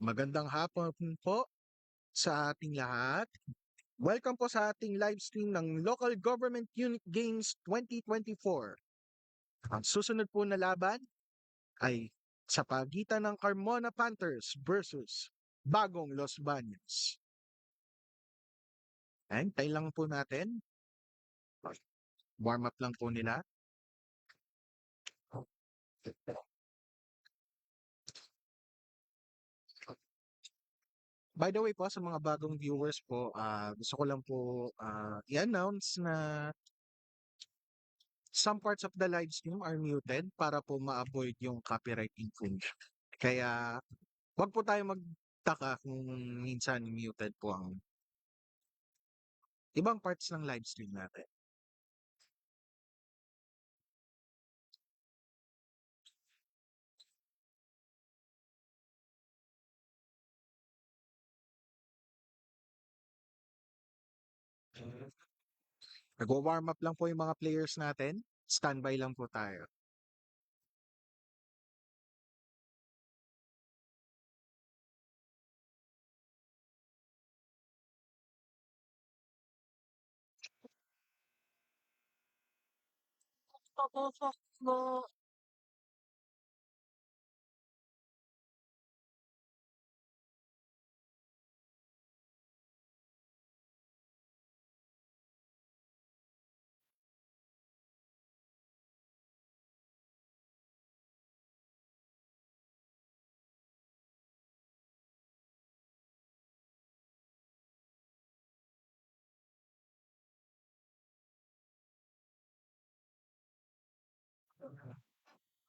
Magandang hapon po sa ating lahat. Welcome po sa ating live stream ng Local Government Unit Games 2024. Ang susunod po na laban ay sa pagitan ng Carmona Panthers versus Bagong Los Baños. Tayo lang po natin. Warm up lang po nila. By the way po, sa mga bagong viewers po, gusto ko lang po i-announce na some parts of the live stream are muted para po ma-avoid yung copyright infringement. Kaya wag po tayo magtaka kung minsan muted po ang ibang parts ng live stream natin. Nagwa-warm up lang po yung mga players natin. Standby lang po tayo.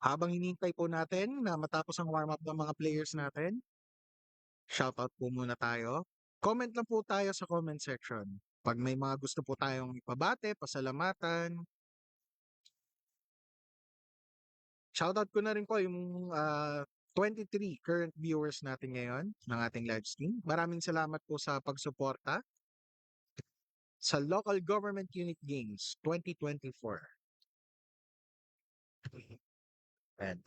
Habang hinihintay po natin na matapos ang warm up ng mga players natin, shoutout po muna tayo. Comment lang po tayo sa comment section. Pag may mga gusto po tayong ipabate, pasalamatan, shoutout ko na rin po yung 23 current viewers natin ngayon ng ating live stream. Maraming salamat po sa pagsuporta sa Local Government Unit Games 2024. And,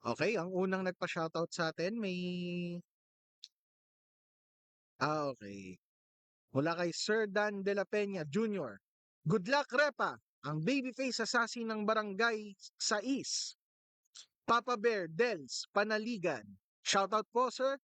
okay, ang unang nagpa-shoutout sa atin may okay. Mula kay Sir Dan De La Peña Jr. Good luck, Repa! Ang babyface assassin ng barangay sa East. Papa Bear Dels Panaligan. Shoutout po, sir.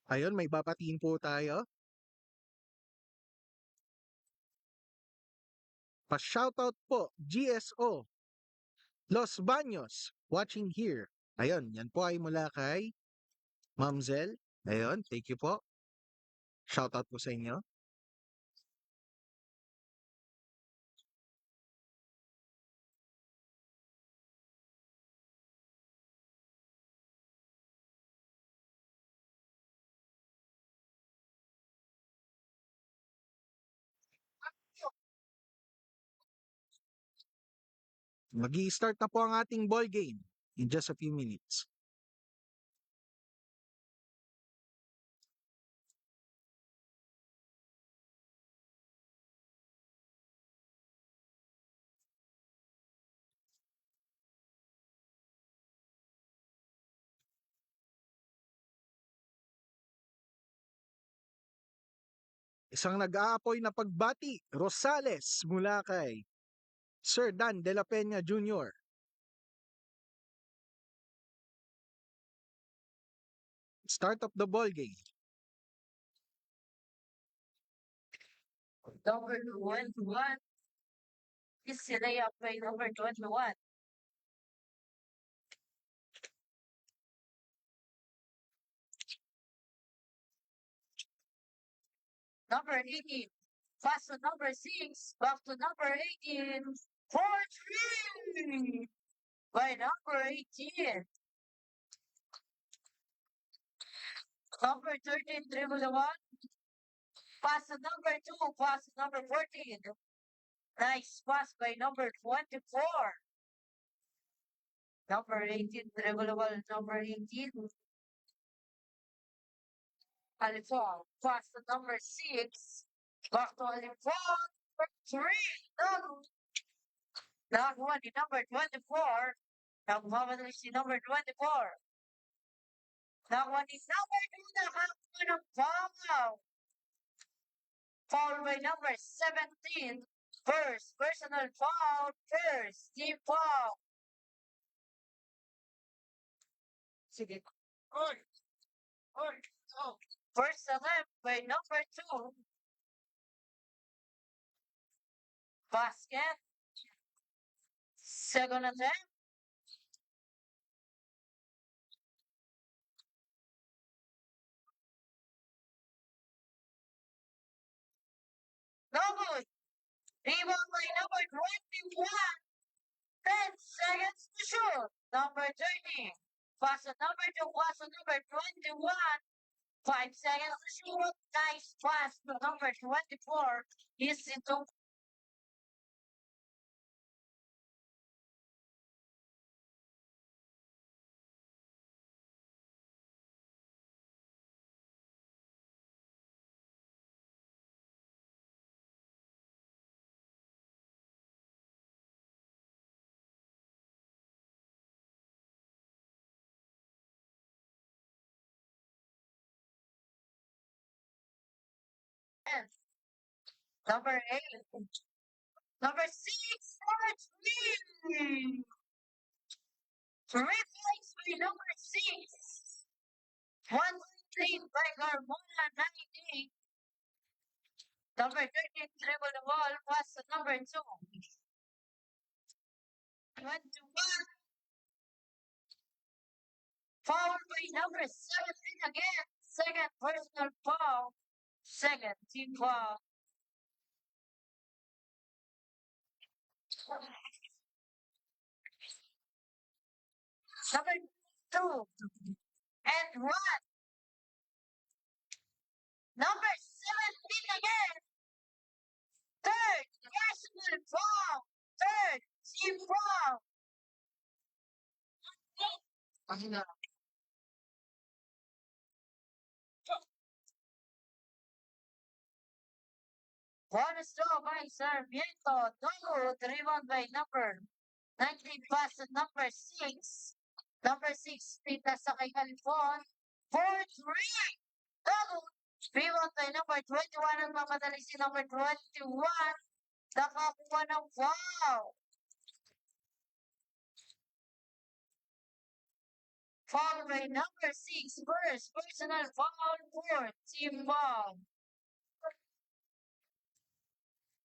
Ayun, may babatiin po tayo. Pa-shoutout po, GSO Los Baños, watching here. Ayun, yan po ay mula kay Mamzel. Ayun, thank you po. Shoutout po sa inyo. Magi-start na po ang ating ball game in just a few minutes. Isang nag-aapoy na pagbati, Rosales mula kay Sir Dan De La Peña Jr. Start of the ball game. Number 21 is Silea by number 21. Number 18. Pass to number 6. Back to number 18. 4-3 by number 18. Number 13, dribble the one. Pass to number 2. Pass to number 14. Nice pass by number 24. Number 18, dribble the ball, number 18. Alifon, pass to number 6. Back to Alifon. 3. No. That one is number 24. Nagmamadali si number 24. That one is number 2. Nakakuha ng foul. Foul by number 17. First, personal foul. First, team foul. Sige. First attempt by number 2. Basket. Second attempt. No good. Rebound by number 21. 10 seconds to shoot. Number 13. Pass on number 2. Pass on number 21. 5 seconds to shoot. Nice pass to number 24. He's into number 8. Number 6. Number 3. 3 points by number 6. 1 point by Carmona 98. Number 13 dribble the ball. Pass to number 2. 21. Foul by number 17 again. Second personal foul. Second team foul. Number 2. And 1. Number 17 again. Third personal foul. Third team foul. Bonus throw by Sarmiento. No, rebound by number 19 pass to number 6. Number 6, pita sa kay Alfon. 4-3. No, rebound by number 21. Ang mamadali si number 21. Nakakuha ng foul. Foul by number 6. First, personal foul. Fourth, team foul.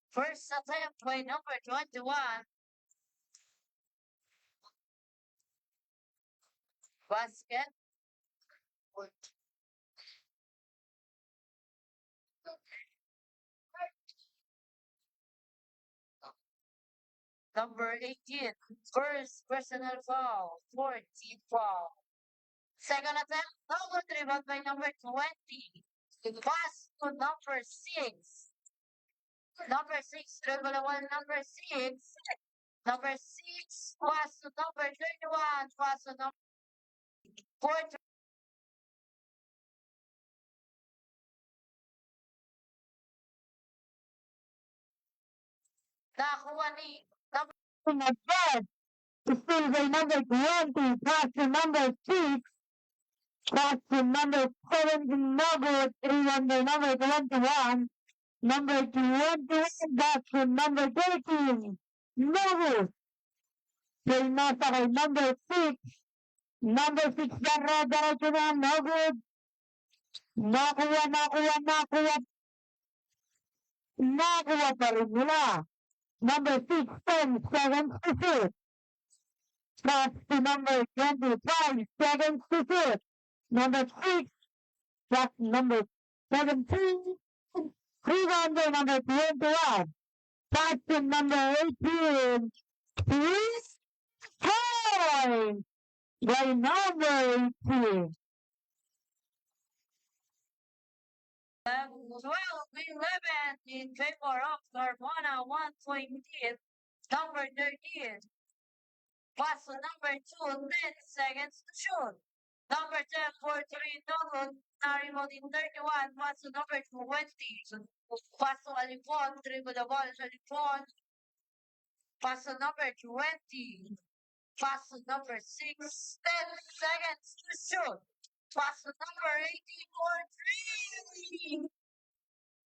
First attempt by number 21. Basket. Number 18. First personal foul. Fourth team foul. Second attempt. No good rebound by number 20. Pass to number 6. Number 6, dribble the one, number 6. Number 6, pass to number 31. Pass to number 4. Nakakuha ni number third. Still by number 20. Pass to number 6. Pass to number 17. No good. Rebound by number 21. Number 21, that's from number 13. Novus. Play nasa kay number 6. Number 6 diretso na, no good. Nakuha pa rin nila. Number 6, 10 seconds to shoot. Pass to number 25 seconds to shoot. Number 6, pass number 17. Rebound by number 21. Pass to number 18. 3 points by number 18. 12-11 in favor of Carmona, 1 point lead. Number 13. Pass to number 2, 10 seconds to shoot. Number 10 for 3, Nogon, rebound in 31. Pass to number 20. Pass to Alipon, dribble the ball to Alipon. Pass to number 20. Pass to number 6, 10 seconds to shoot. Pass to number 18 for 3.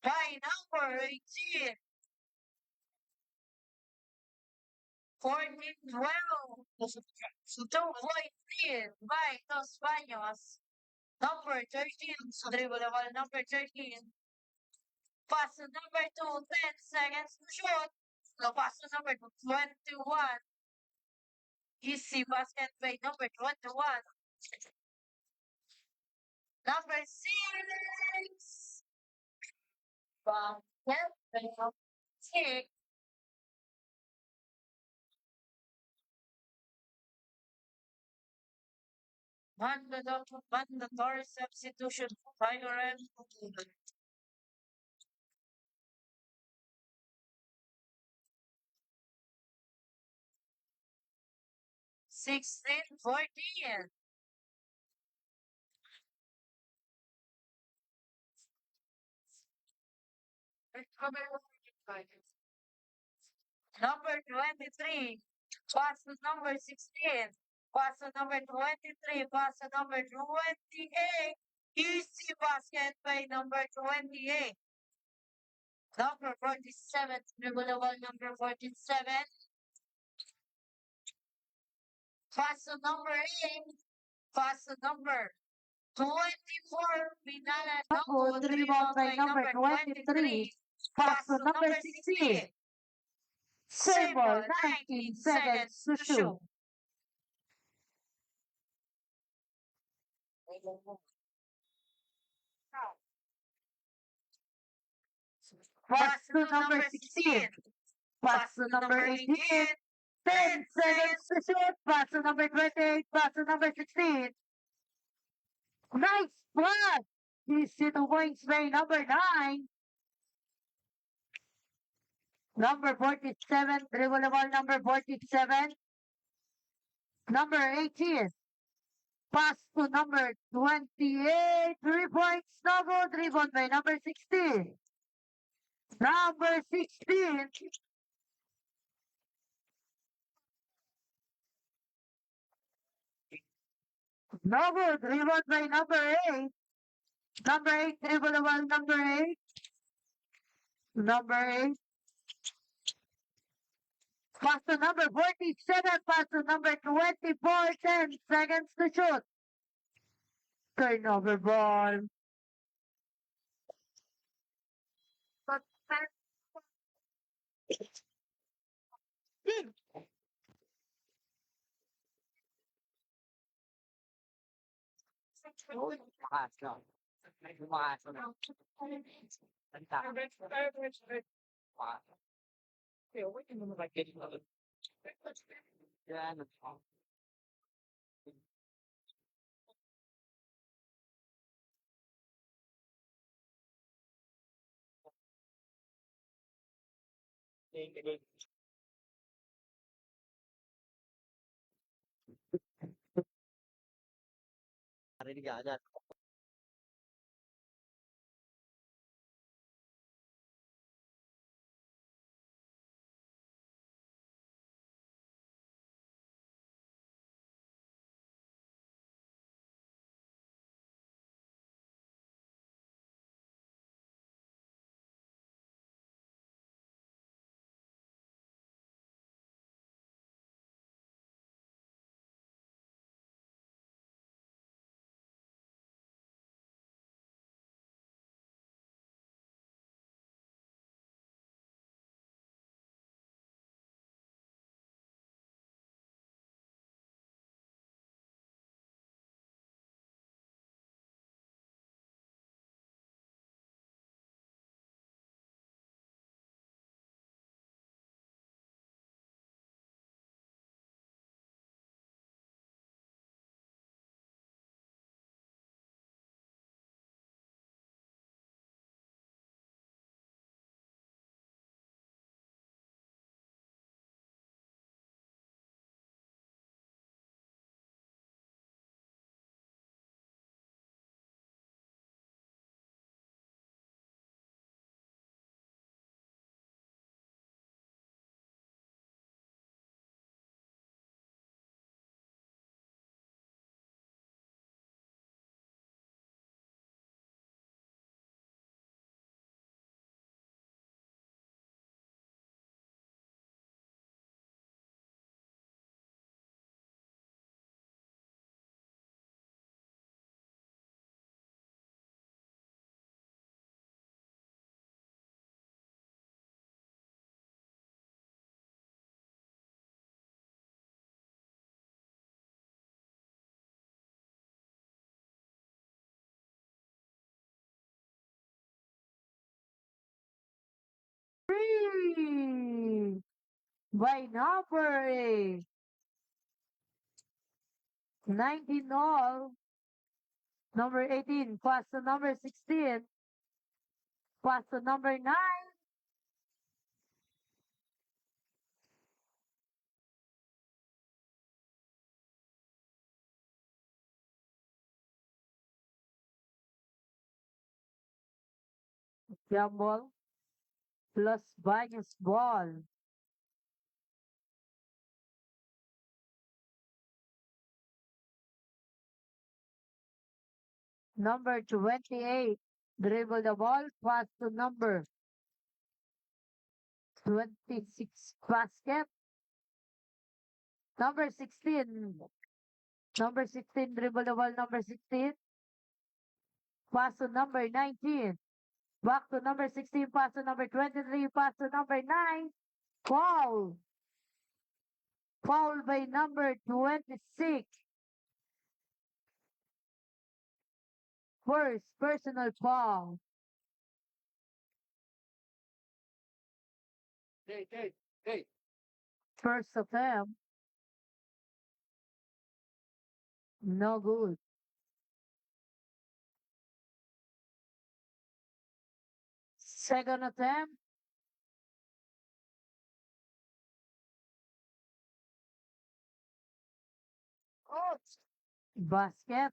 By number 18. 14-12. 2-point lead by Los Baños. Number 13. Dribble the ball, number 13. Pass to number 2, 10 seconds to shoot. No, pass to number 21. Easy basket by number 21. Number 6. Basket by number 6. Mandatory substitution by ref. 16-14. Number 23. Pass to number 16. Pass to number 23. Pass to number 28. Easy basket by number 28. Number 47. Dribble the ball, number 47. Pass to number 8. Pass to number 24. Pinala Nogo, rebound by number 23. Pass to number 16. Same ball, 19 seconds to shoot. Pass to number 16. Pass to number 18. 10 seconds to shoot. Pass to number 28. Pass to number 16. Nice pass. Easy 2 points by number 9. Number 47. Dribble the ball, number 47. Number 18. Pass to number 28. 3 points. No good. Rebound by number 16. Number 16. No good. Rebound by number 8. Number 8. Dribble the ball, number 8. Number 8. Pass to number 47. Pass to number 24. 10 seconds to shoot. Turnover ball. Narinig agad. by number 8. 19 all. Number 18, pass to number 16. Pass to number 9. Jumble. Los Baños ball. Number 28, dribble the ball, pass to number 26, basket. Number 16, dribble the ball, number 16, pass to number 19. Back to number 16, pass to number 23, pass to number 9. Foul. Foul by number 26. First personal foul. Hey. First attempt. No good. Second attempt. Basket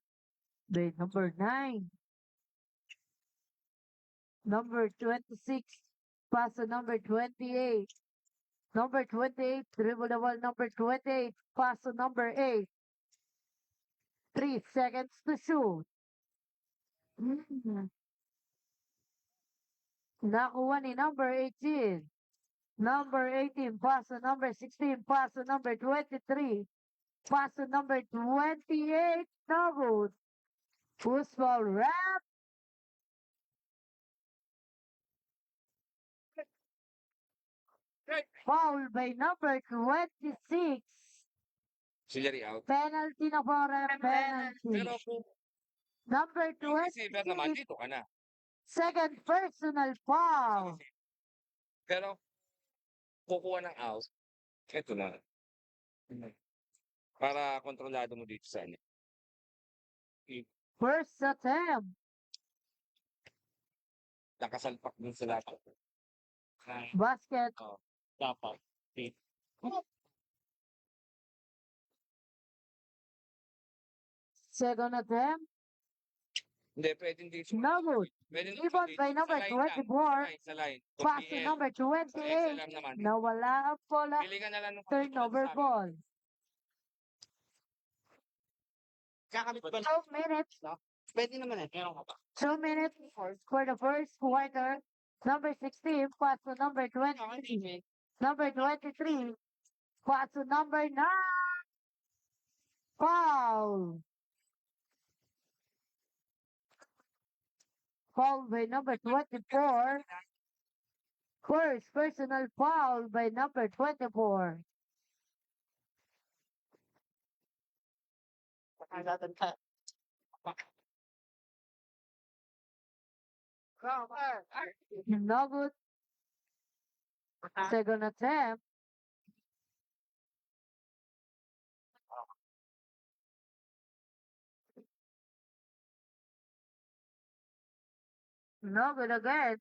by number 9. Number 26, pass to number 28. Number 28, dribble the ball, number 28, pass to number 8. 3 seconds to shoot. Nakuha ni number 18. Number 18, pass to number 16, pass to number 23, pass to number 28, no good. Football wrap. Foul by number 26. Auxiliary out. Penalty na po, ref. Penalty. Pero kung Number yung receiver naman, 26. dito ka na. Second personal foul. Pero, kukuha ng out, eto na. Para kontrolado mo dito sa ano. First attempt. Nakasalpak din sa lahat. Basket. Dapat. Second attempt. Hindi, pwede hindi. No good. Pwede Rebound by number 24. Sa line. Pass to number Sa extra 28. lang naman. Nawala ang bola. Pili ka na lang ng Turnover ball. Kakamit ba? 2 minutes. Pwede naman eh. Meron ka pa. 2 minutes for the first quarter. Number 16, pass to number 23. Number 23, pass to number 9. Foul. Foul by number 24. First personal foul by number 24. No good. Second attempt. No good again.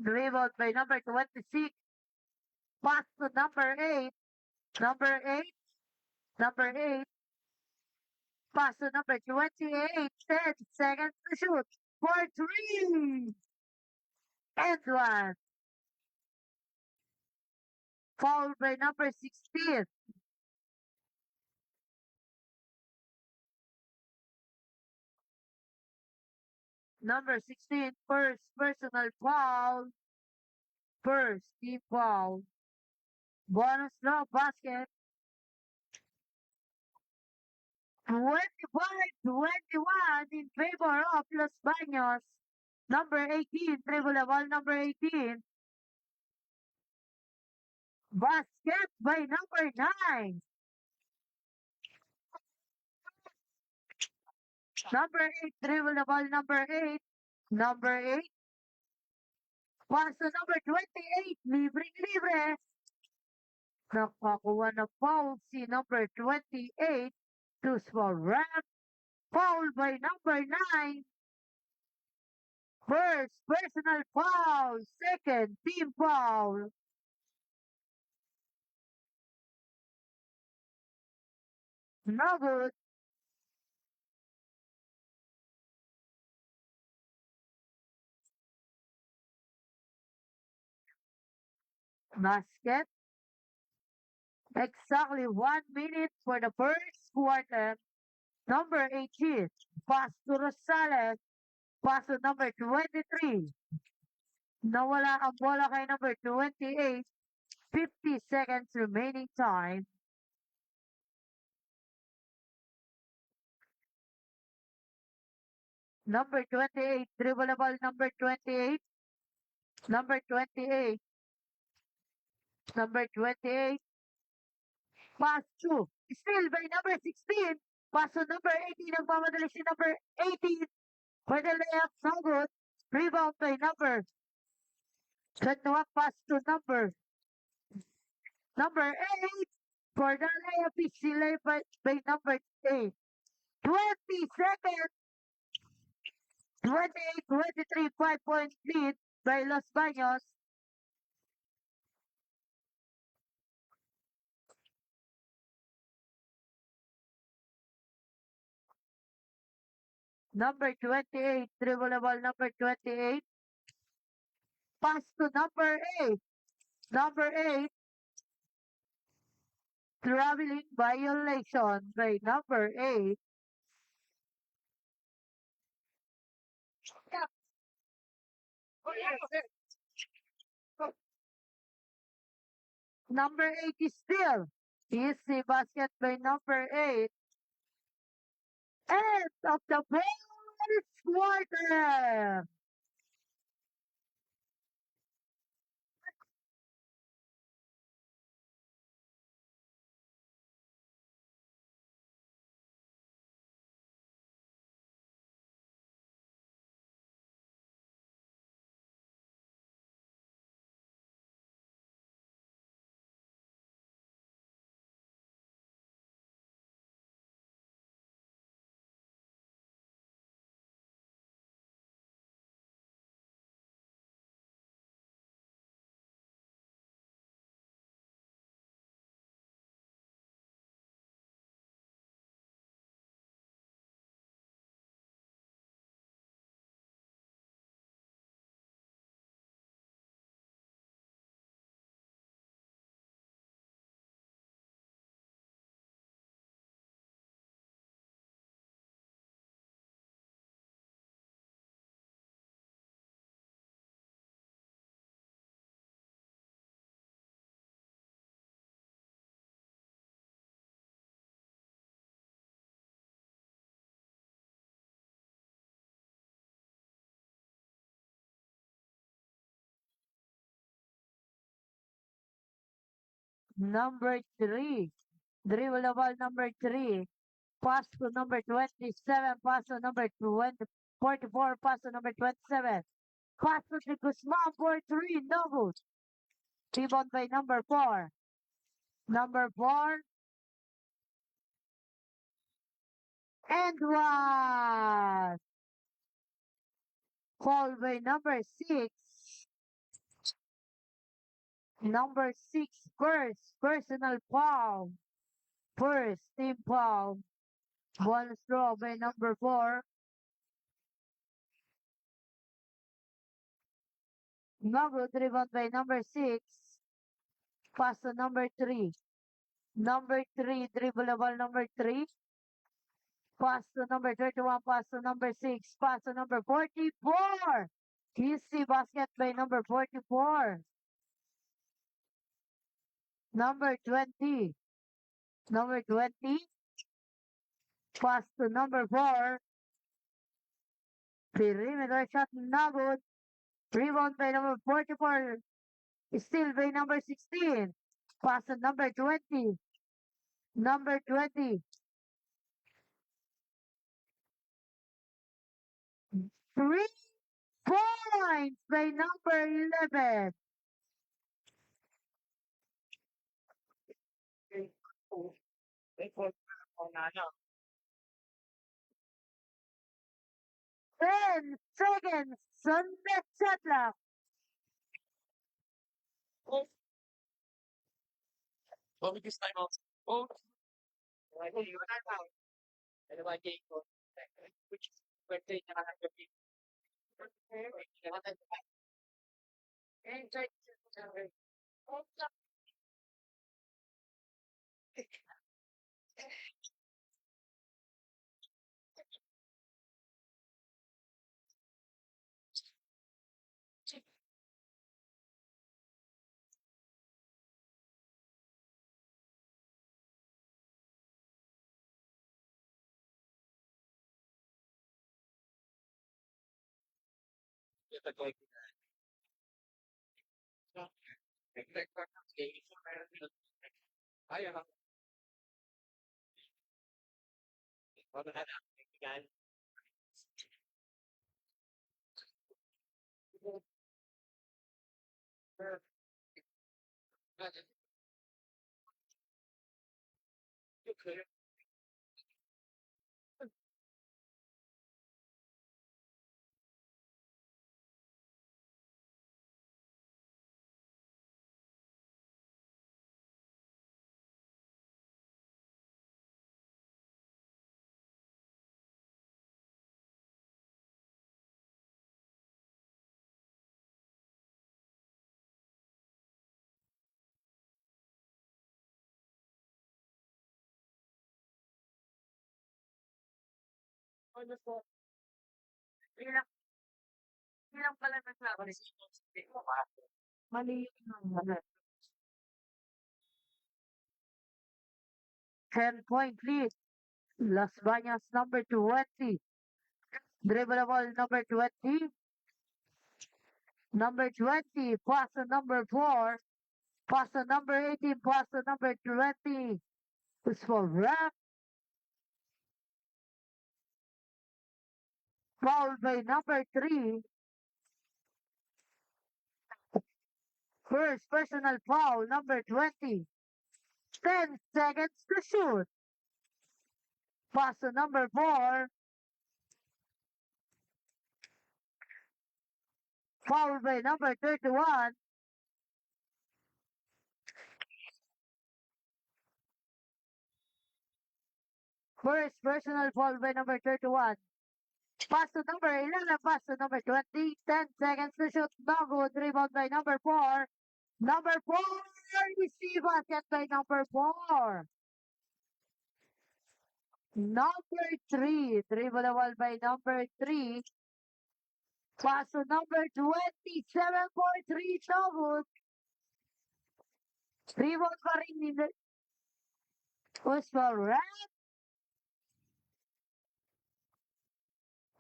Rebound by number 26. Pass to number 8. Number 8. Number 8. Pass to number 28. 10 seconds to shoot. For 3. And 1. Foul by number 16. Number 16, first personal foul. First team foul. Bonus draw basket. 25-21 in favor of Los Baños. Number 18, dribble the ball, number 18. Basket by number 9. Number 8, dribble the ball, number 8. Number 8. Pass to number 28, libreng-libre. Nakakuha na foul si number 28 to small rap. Foul by number 9. First personal foul, second team foul. No good. Basket. Exactly 1 minute for the first quarter. Number 18, pass to Rosales. Pass to number 23. Nawala ang bola kay number 28. 50 seconds remaining time. Number 28, dribble the ball, number 28. Number 28. Number 28. Pass to. Still by number 16. Pass to number 18. Nagmamadali si number 18. For the layup, so good. Rebound by number 21. Pass to number 8. For the layup, is delayed by number 8. 20 seconds. 28-23, 5-point lead by Los Baños. Number 28, dribble the ball, number 28. Pass to number 8. Number 8. Traveling violation by number 8. Number 8 is still. Easy basket by number 8. End of the first quarter. Number 3. Dribble the ball, number 3. Pass to number 27. Pass to number 44. Pass to number 27. Pass to Guzman for 3. No good. Rebound by number 4. Number 4. And 1. Foul by number 6. Number 6. First personal foul. First team foul. Ball throw by number 4. No good. Rebound by number 6. Pass to number 3. Number 3. Dribble the ball, number 3. Pass to number 31. Pass to number 6. Pass to number 44. Easy basket by number 44. Number 20. Number 20. Pass to number 4. Perimeter shot, no good. Rebound by number 44. Still by number 16. Pass to number 20. Number 20. 3. Points by number 11. Ten seconds on the shot clock. Bobby, this time out. Oh, ano ba, Jacob? Which birthday na nakagabi? Ayaw. Ilang pala nagsabi? Mali yun. 10-point lead. Las Bañas number 20. Dribble the ball number 20. Number 20. Pass to number 4. Pass to number 18. Pass to number 20. It's for ref. Foul by number 3. First personal foul, number 20. 10 seconds to shoot. Pass to number 4. Foul by number 31. First personal foul by number 31. Pass to number 11. Pass to number 20. 10 seconds to shoot. No good. Rebound by number 4. Number 4. Receive basket by number 4. Number 3. Dribble the ball by number 3. Pass to number 27.3. No good. Rebound pa rin ni Usman.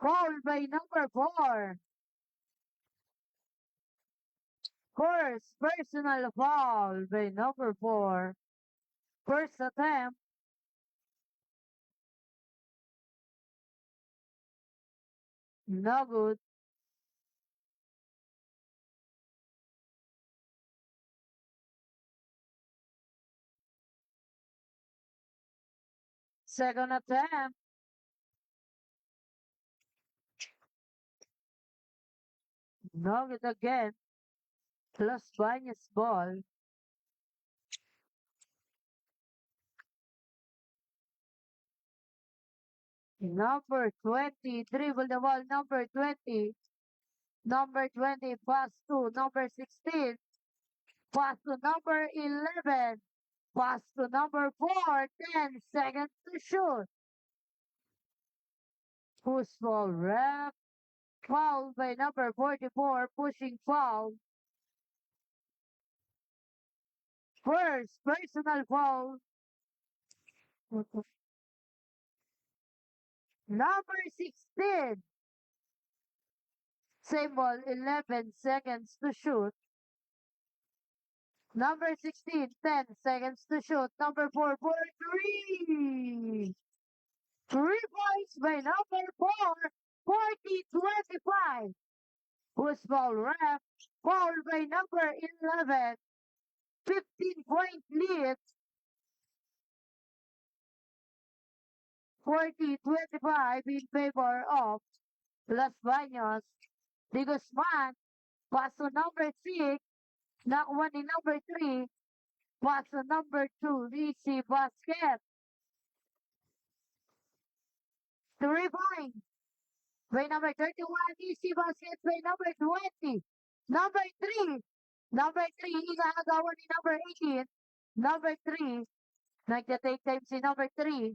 Foul by number 4. First personal foul by number 4. First attempt. No good. Second attempt. No good again. Las Bañas ball. Number 20. Dribble the ball. Number 20. Number 20. Pass to number 16. Pass to number 11. Pass to number 4. 10 seconds to shoot. Push ball ref. Foul by number 44. Pushing foul. First personal foul. Number 16. Same ball, 11 seconds to shoot. Number 16, 10 seconds to shoot. Number 4 for 3. 3 points by number 4, 40-25. Who's foul ref? Foul by number 11. 15-point lead. 40-25 in favor of Las Baños. De Guzman. Pass to number 6. Nakuha ni number 3. Pass to number 2. Lizzy Basket. 3 points. By number 31, Lizzy Basket by number 20. Number 3. Number 3, inaagawan ni number 18. Number 3. Nagtatake time si number 3.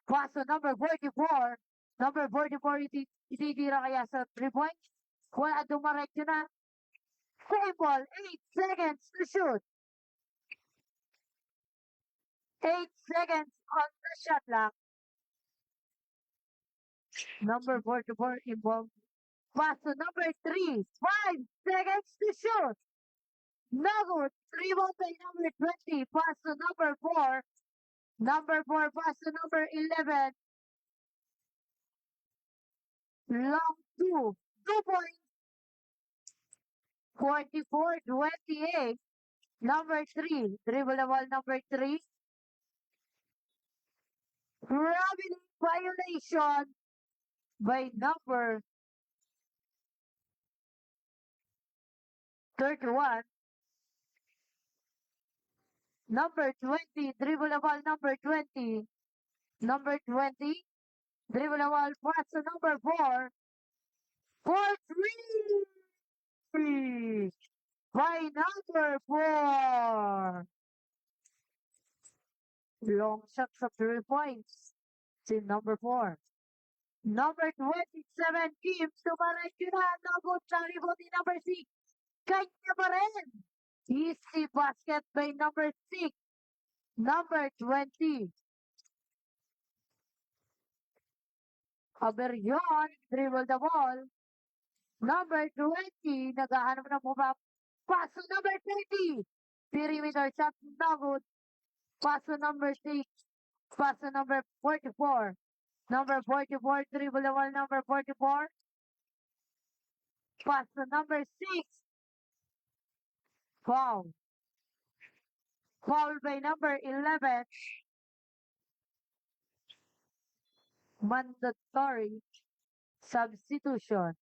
Pass to number 44. Number 44, ititira kaya sa 3 points. Wala dumaretso na. Same ball, 8 seconds to shoot. 8 seconds on the shot clock. Number 44 involved. Pass to number 3. 5 seconds to shoot. No good. Rebound by number 20. Pass to number 4. Number 4 pass to number 11. Long 2. 2 points. 44-28. Number 3. Dribble the ball number 3. Traveling violation by number 31. Number 20. Dribble the ball number 20. Number 20. Dribble the ball pass to number 4. For 3. By number 4. Long shots of 3 points. Si number 4. Number 27, Kim Tumaretso na. Nagot na rebound ni number 6. Kanya pa rin. Easy basket by number 6. Number 20. Aberion, dribble the ball. Number 20, naghahanap na po ba? Pass to number 30. Perimeter shot, Nagot. Pass to number 6. Pass to number 44. Number 44, dribble the ball, number 44. Pass to number 6. Foul. Foul by number 11. Mandatory substitution.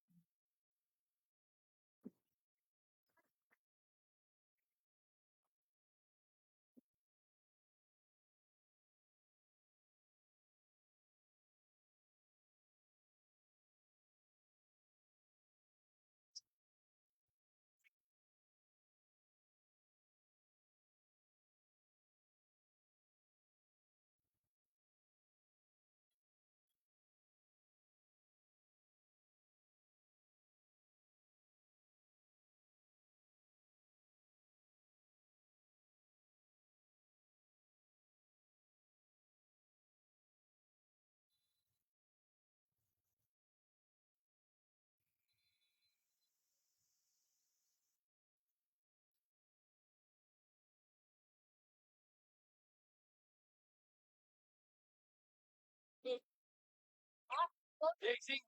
Racing.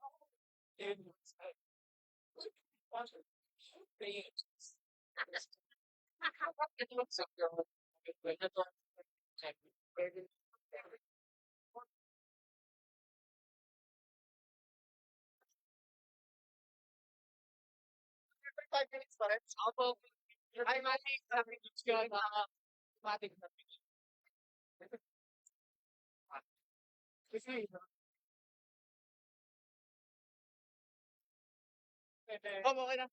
Ay, mati. Sabi ko siya na matik na. Kasi, okay na.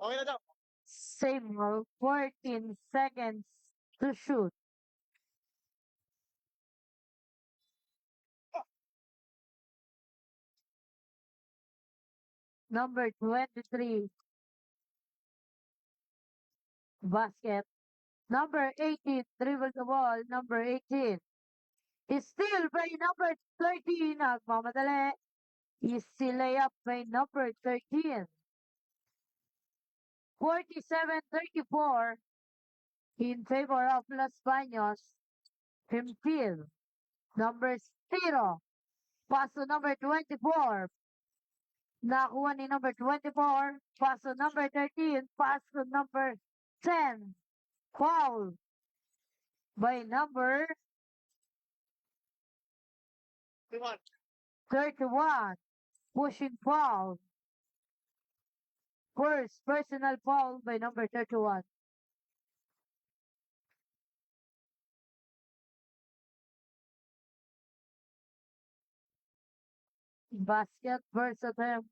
Okay na daw. Same rule, 14 seconds to shoot. Number 23. Basket. Number 18. Dribble the ball. Number 18. Is still by number 13. Nagmamadali. Easy layup by number 13. 47-34 in favor of Los Baños. Pimpil. Number 0. Pass to number 24. Nakuha ni number 24. Pass to number 13. Pass to number 10. Foul by number 31. Pushing foul. First personal foul by number 31. Basket first attempt.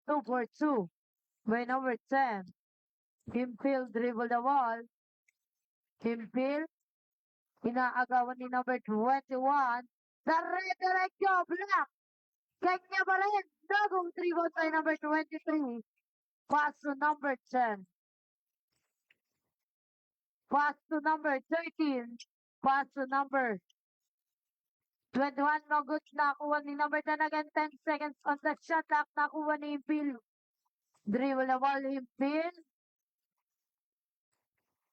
Two for two by number 10. Himfield dribble the ball. Himfield. Inaagawan ni number 21. Dire-diretso. Block. Kanya pa rin. Dagong dribble by number 23. Pass to number 10. Pass to number 13. Pass to number 21. No good. Nakuha ni number 10 again. 10 seconds on the shot clock. Nakuha ni Himfield. Dribble the ball. Himfield.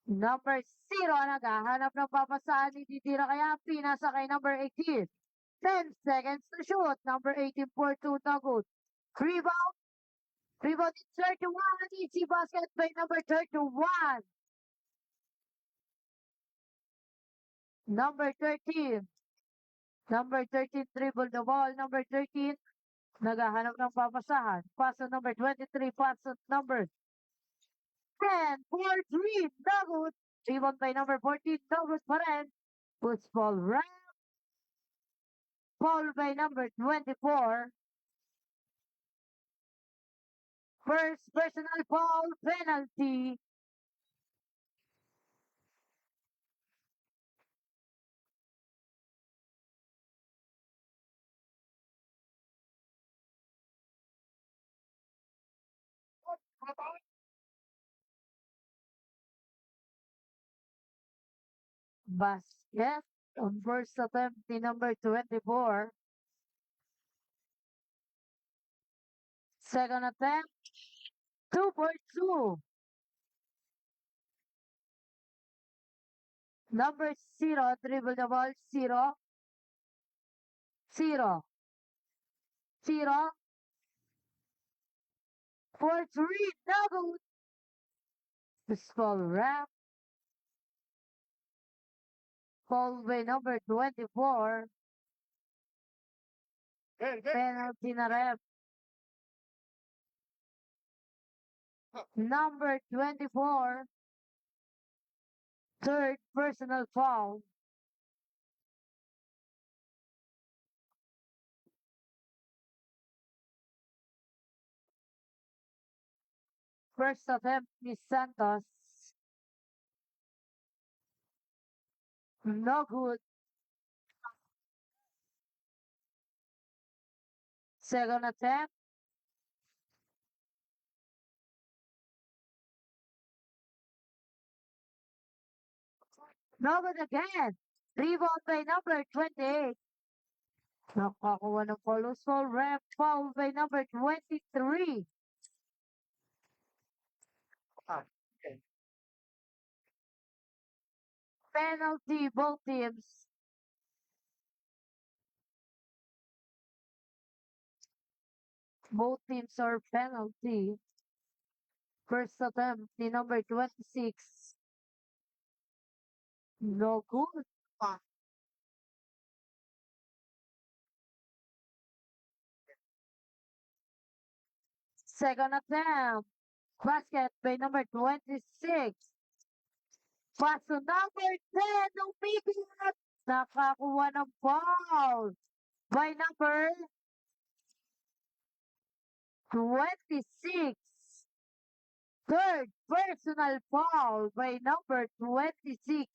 Number 0 naghahanap ng papasahan ni Didira kaya pinasa kay number 18. 10 seconds to shoot. Number 18 for 2 no good. Rebound. Rebound in 31. Easy basket by number 31. Number 13. Number 13 dribble the ball. Number 13 naghahanap ng papasahan. Pass on number 23. Pass on number 10 for 3. No good. Rebound by number 14. No good pa rin. Puts ball right. Foul by number 24. First personal foul penalty. Basket on first attempt ni number 24. Second attempt. 2 for 2. Number 0 dribble the ball. 0. 0. 0. For 3. No good. This ball wrap. Foul by number 24. Penalty na ref. Number 24. Third personal foul. First attempt ni Santos. No good. Second attempt. No good again. Rebound by number 28. Nakakuha ng follows foul. Ref foul by number 23. Penalty both teams. Both teams are penalty. First attempt ni number 26. No good. Second attempt. Basket by number 26. Pass to number 10. No bigat. Nakakuha ng foul by number 26. Third personal foul by number 26.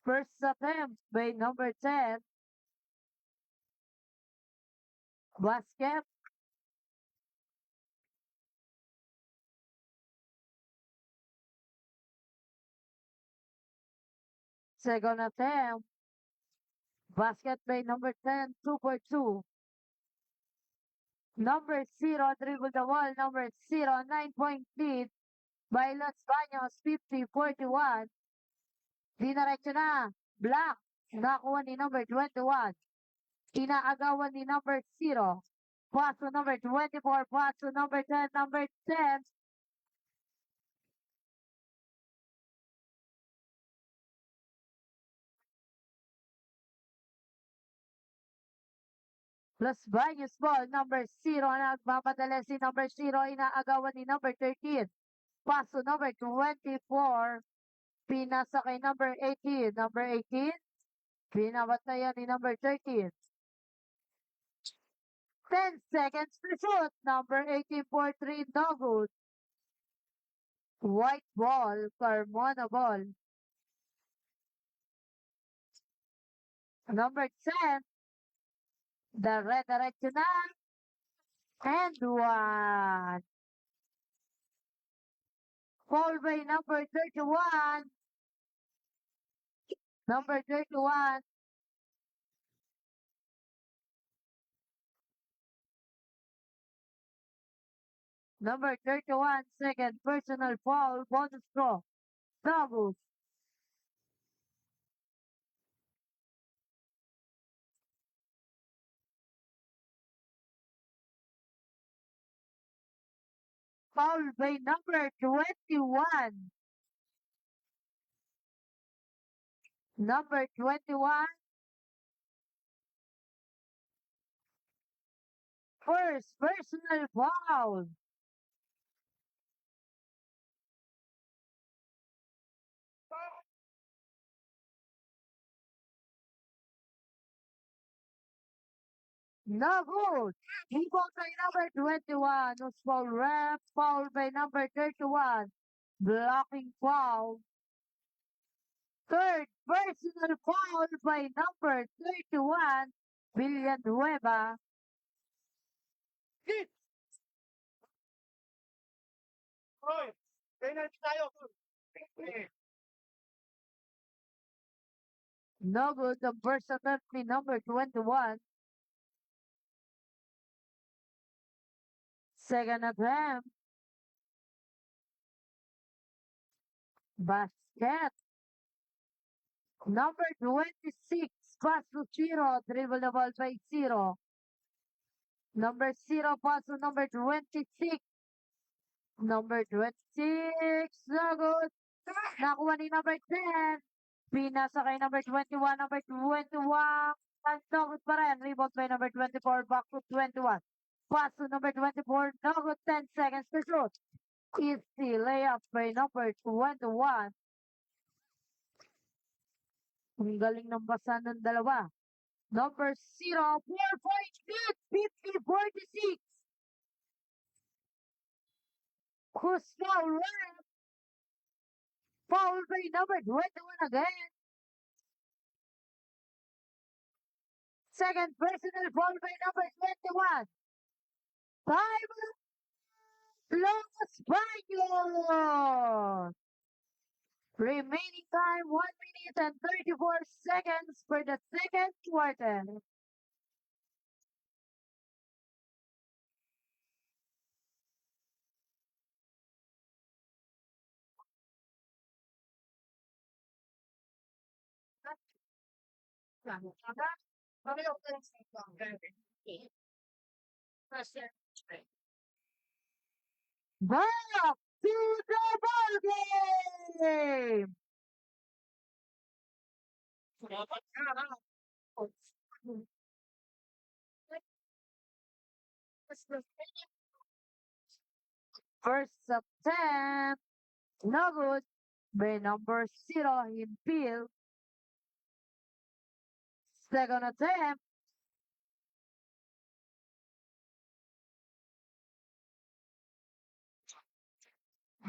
First attempt by number 10. Basket. Second attempt. Basket by number 10. 2 for 2. Number 0, dribble the wall. Number 0, 9-point lead by Los Baños, 50-41. Dinaretso na. Black. Nakuha ni number 21. Inaagawan ni number 0. Pass to number 24. Pass to number 10. Number 10. Los Baños ball. Number 0. Nagmamadali si number 0. Inaagawan ni number 13. Pass to number 24. Pinasa kay number 18. Number 18. Pinabatayan ni number 13. 10 seconds to shoot. Number 18 for 3. No good. White ball. Carmona ball. Number 10. The red direction na. And 1. Foul by number 31. Number 31. Number 31, second personal foul, bonus draw. Doubles. Foul by number 21. Number 21. First personal foul. No good. Rebound by number 21. No foul ref. Foul by number 31. Blocking foul. Third personal foul by number 31. Villanueva. Roy, penalty tayo. No good. The burst attempt ni number 21. Second attempt. Basket. Number 26. Pass to 0. Dribble the ball by 0. Number 0. Pass to number 26. Number 26. No good. Nakuha ni number 10. Pinasa kay number 21. Number 21. No good pa rin. Rebound by number 24. Back to 21. Pass to number 24. No good. 10 seconds to shoot. Easy layup by number 21. Ang galing ng basa ng dalawa. Number 0. 4-point lead. 50-46. Who's foul ref? Foul by number 21 again. Second personal foul by number 21. Time Los Baños. Remaining time 1 minute and 34 seconds for the second quarter. Back to the ball game. First attempt, no good. By number 0, Impil. Second attempt.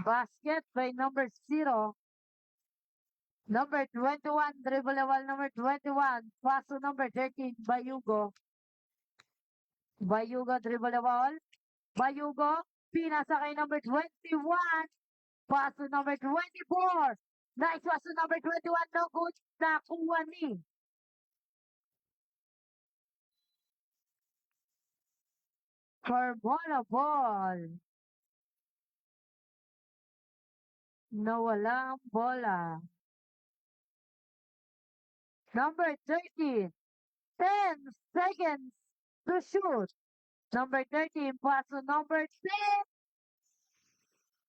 Basket by number 0. Number 21, dribble level number 21. Pass to number 13, Bayugo. Bayugo, dribble level. Bayugo, pinasa kay number 21. Pass to number 24. Nice pass to number 21. No good. Nakuha ni. Carmona ball. Nawala ang bola. Number 13. 10 seconds to shoot. Number 13, pass to number 10.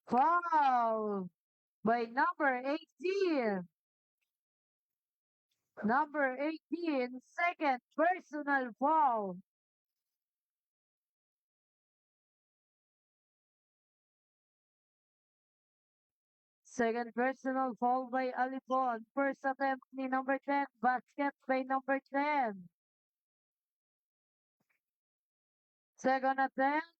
Foul by number 18. Number 18, second personal foul. Second personal foul by Alipon. First attempt ni number 10, basket by number 10. Second attempt,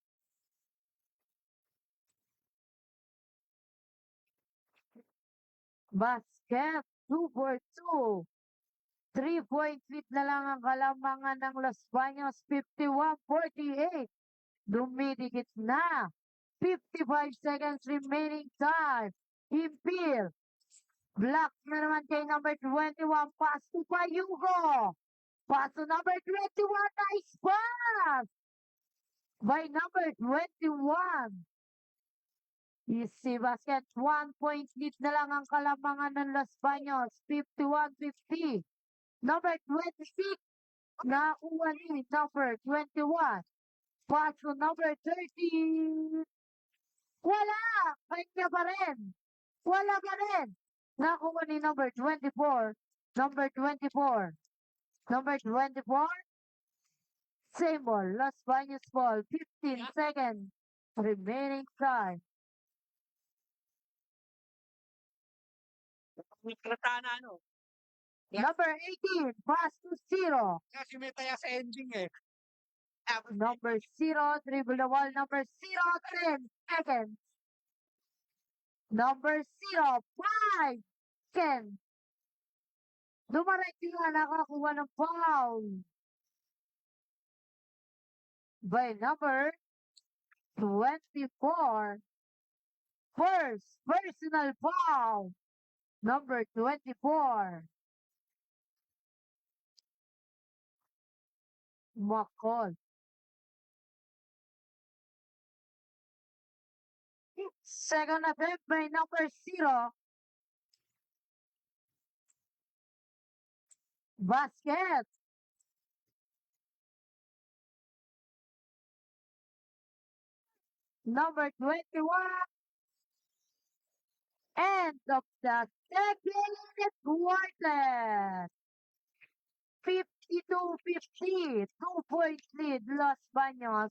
basket, 2 for 2. 3-point lead na lang ang kalamangan ng Los Baños, 51-48. Dumidikit na. 55 seconds remaining time. Impil. Block na naman kay number 21. Pass to Payugo. Pass to number 21. Nice pass by number 21. Easy basket. 1-point lead na lang ang kalamangan ng Los Baños. 51-50. Number 26. Nakuha ni number 21. Pass to number 30. Wala! Kanya pa rin. Wala pa rin. Nakuha ni number 24. Number 24. Number 24. Same ball. Las Baños ball. 15 seconds. Remaining time. Mikratana, ano? Number 18. Pass to 0. Kasi may taya sa ending eh. Number 0. Dribble the ball. Number 0. 10 seconds. Number 0. 5 seconds. Dumaretso na nakakuha ng foul by number 24. First personal foul. Number 24. Makol. Second attempt by number 0. Basket. Number 21. End of the second quarter. 52-50. 2-point lead. Los Baños.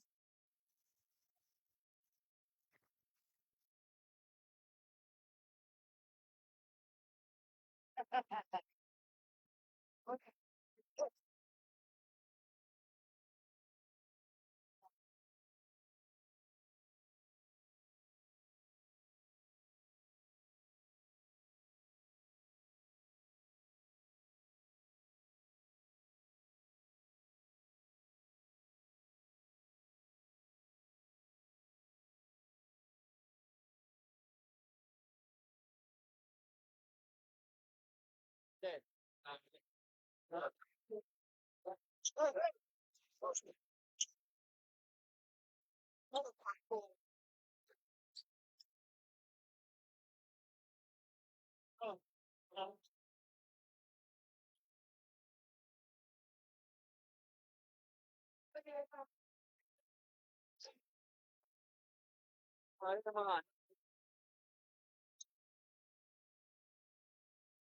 Ano sa mga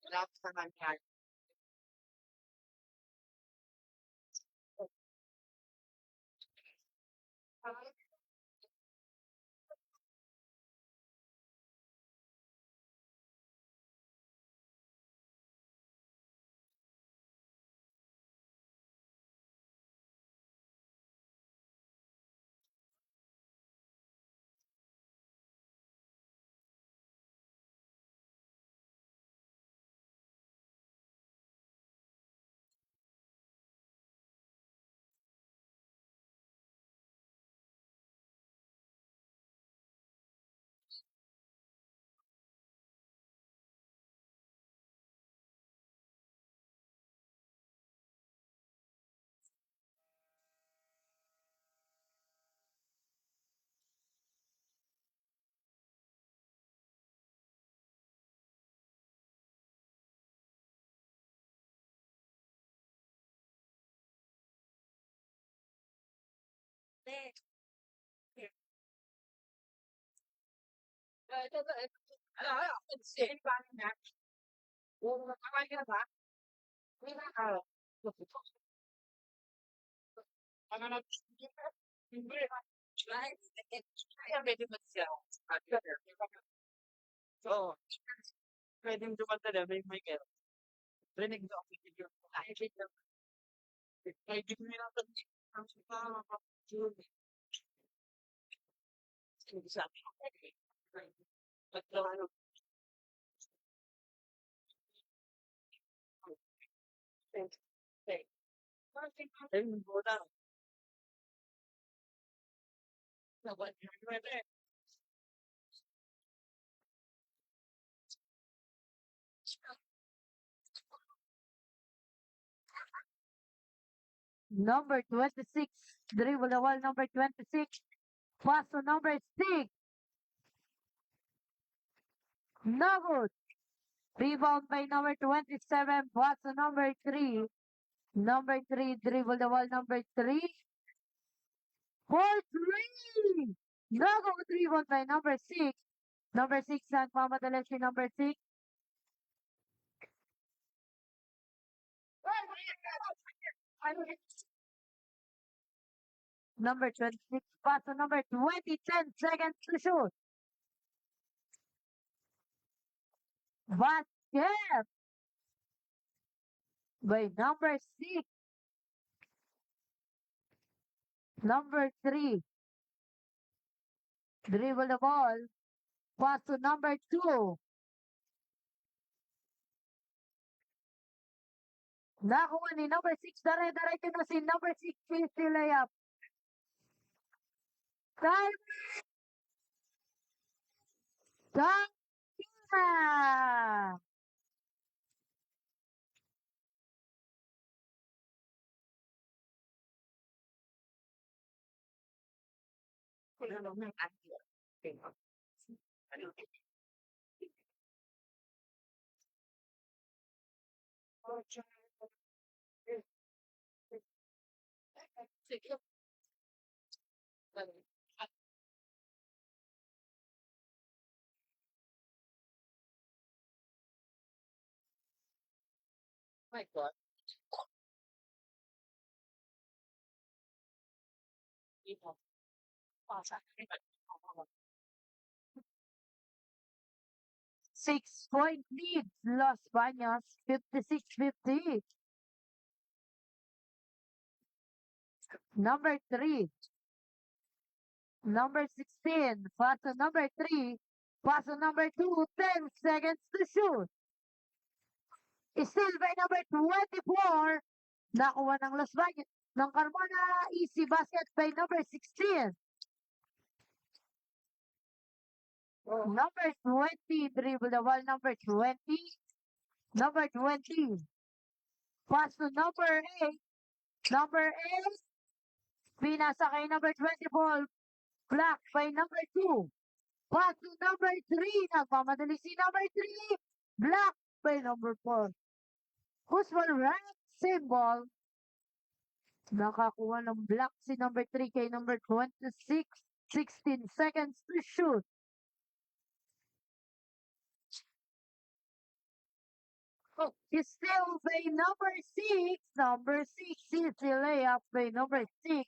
laps na nangyari? Oo. Pwedeng dumadala, may meron. Rinig daw ako yun. Ay, wait lang. Ay, di ko nila sabi ko, ano, ayun, bola. Number 26, dribble the ball, number 26. Pass to number 6. No good. Rebound by number 27. Pass to number 3. Number 3, dribble the ball, number 3. For 3. No good. Rebound by number 6. Number 6, nagmamadala si number 6. Number 26, pass to number 20. 10 seconds to shoot. Basket by number 6. Number 3, dribble the ball. Pass to number 2. Nakuha ni number 6. Dare-diretso na si number 6. Easy layup. Time. Time. Sige. My God. Ito. Pasa. 6-point lead. Los Baños 56-50. Number 3. Number 16. Pass to number 3. Pass to number 2. 10 seconds to shoot. Still by number 24. Nakuha ng Los Baños. Ng Carmona. Easy basket by number 16. Number 20. Dribble the ball. Number 20. Number 20. Pass to number 8. Number 8. Pinasa kay number 24. Block by number 2. Pass to number 3. Nagmamadali si number 3. Block by number 4. Who's for right? Same ball. Nakakuha ng block si number 3 kay number 26. 16 seconds to shoot. Still by number 6. Number 6 is the layup by number 6.